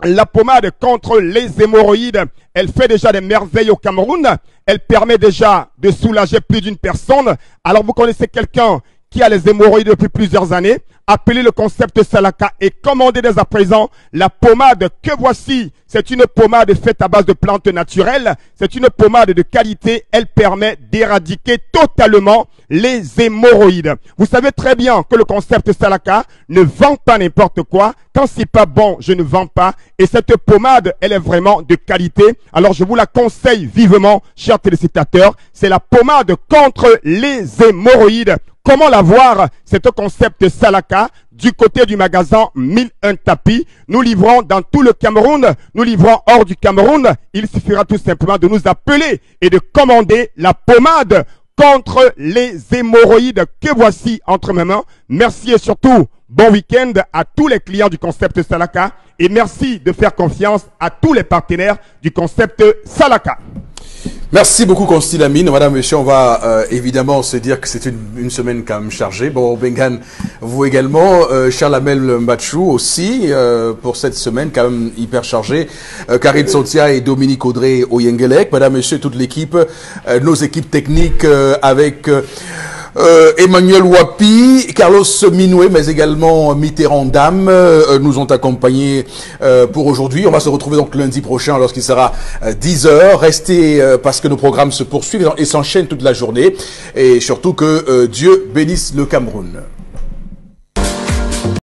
la pommade contre les hémorroïdes, elle fait déjà des merveilles au Cameroun. Elle permet déjà de soulager plus d'une personne. Alors vous connaissez quelqu'un qui a les hémorroïdes depuis plusieurs années, appelez le concept Salaka et commandez dès à présent la pommade que voici. C'est une pommade faite à base de plantes naturelles. C'est une pommade de qualité. Elle permet d'éradiquer totalement les hémorroïdes. Vous savez très bien que le concept Salaka ne vend pas n'importe quoi. Quand c'est pas bon, je ne vends pas. Et cette pommade, elle est vraiment de qualité. Alors je vous la conseille vivement, chers téléspectateurs. C'est la pommade contre les hémorroïdes. comment l'avoir? C'est un concept Salaka. Du côté du magasin 1001 tapis, nous livrons dans tout le Cameroun, nous livrons hors du Cameroun. Il suffira tout simplement de nous appeler et de commander la pommade contre les hémorroïdes que voici entre mes mains. Merci et surtout, bon week-end à tous les clients du concept Salaka et merci de faire confiance à tous les partenaires du concept Salaka. Merci beaucoup, Constille Amine. Madame, monsieur, on va évidemment se dire que c'est une semaine quand même chargée. Bon, Bengan, vous également, Charles Amel Mbachou aussi, pour cette semaine quand même hyper chargée. Karine Sotia et Dominique Audrey Oyengelek. Madame, monsieur, toute l'équipe, nos équipes techniques avec... Emmanuel Wapi, Carlos Minoué, mais également Mitterrand Dame nous ont accompagnés pour aujourd'hui. On va se retrouver donc lundi prochain lorsqu'il sera 10h. Restez parce que nos programmes se poursuivent et s'enchaînent toute la journée. Et surtout que Dieu bénisse le Cameroun.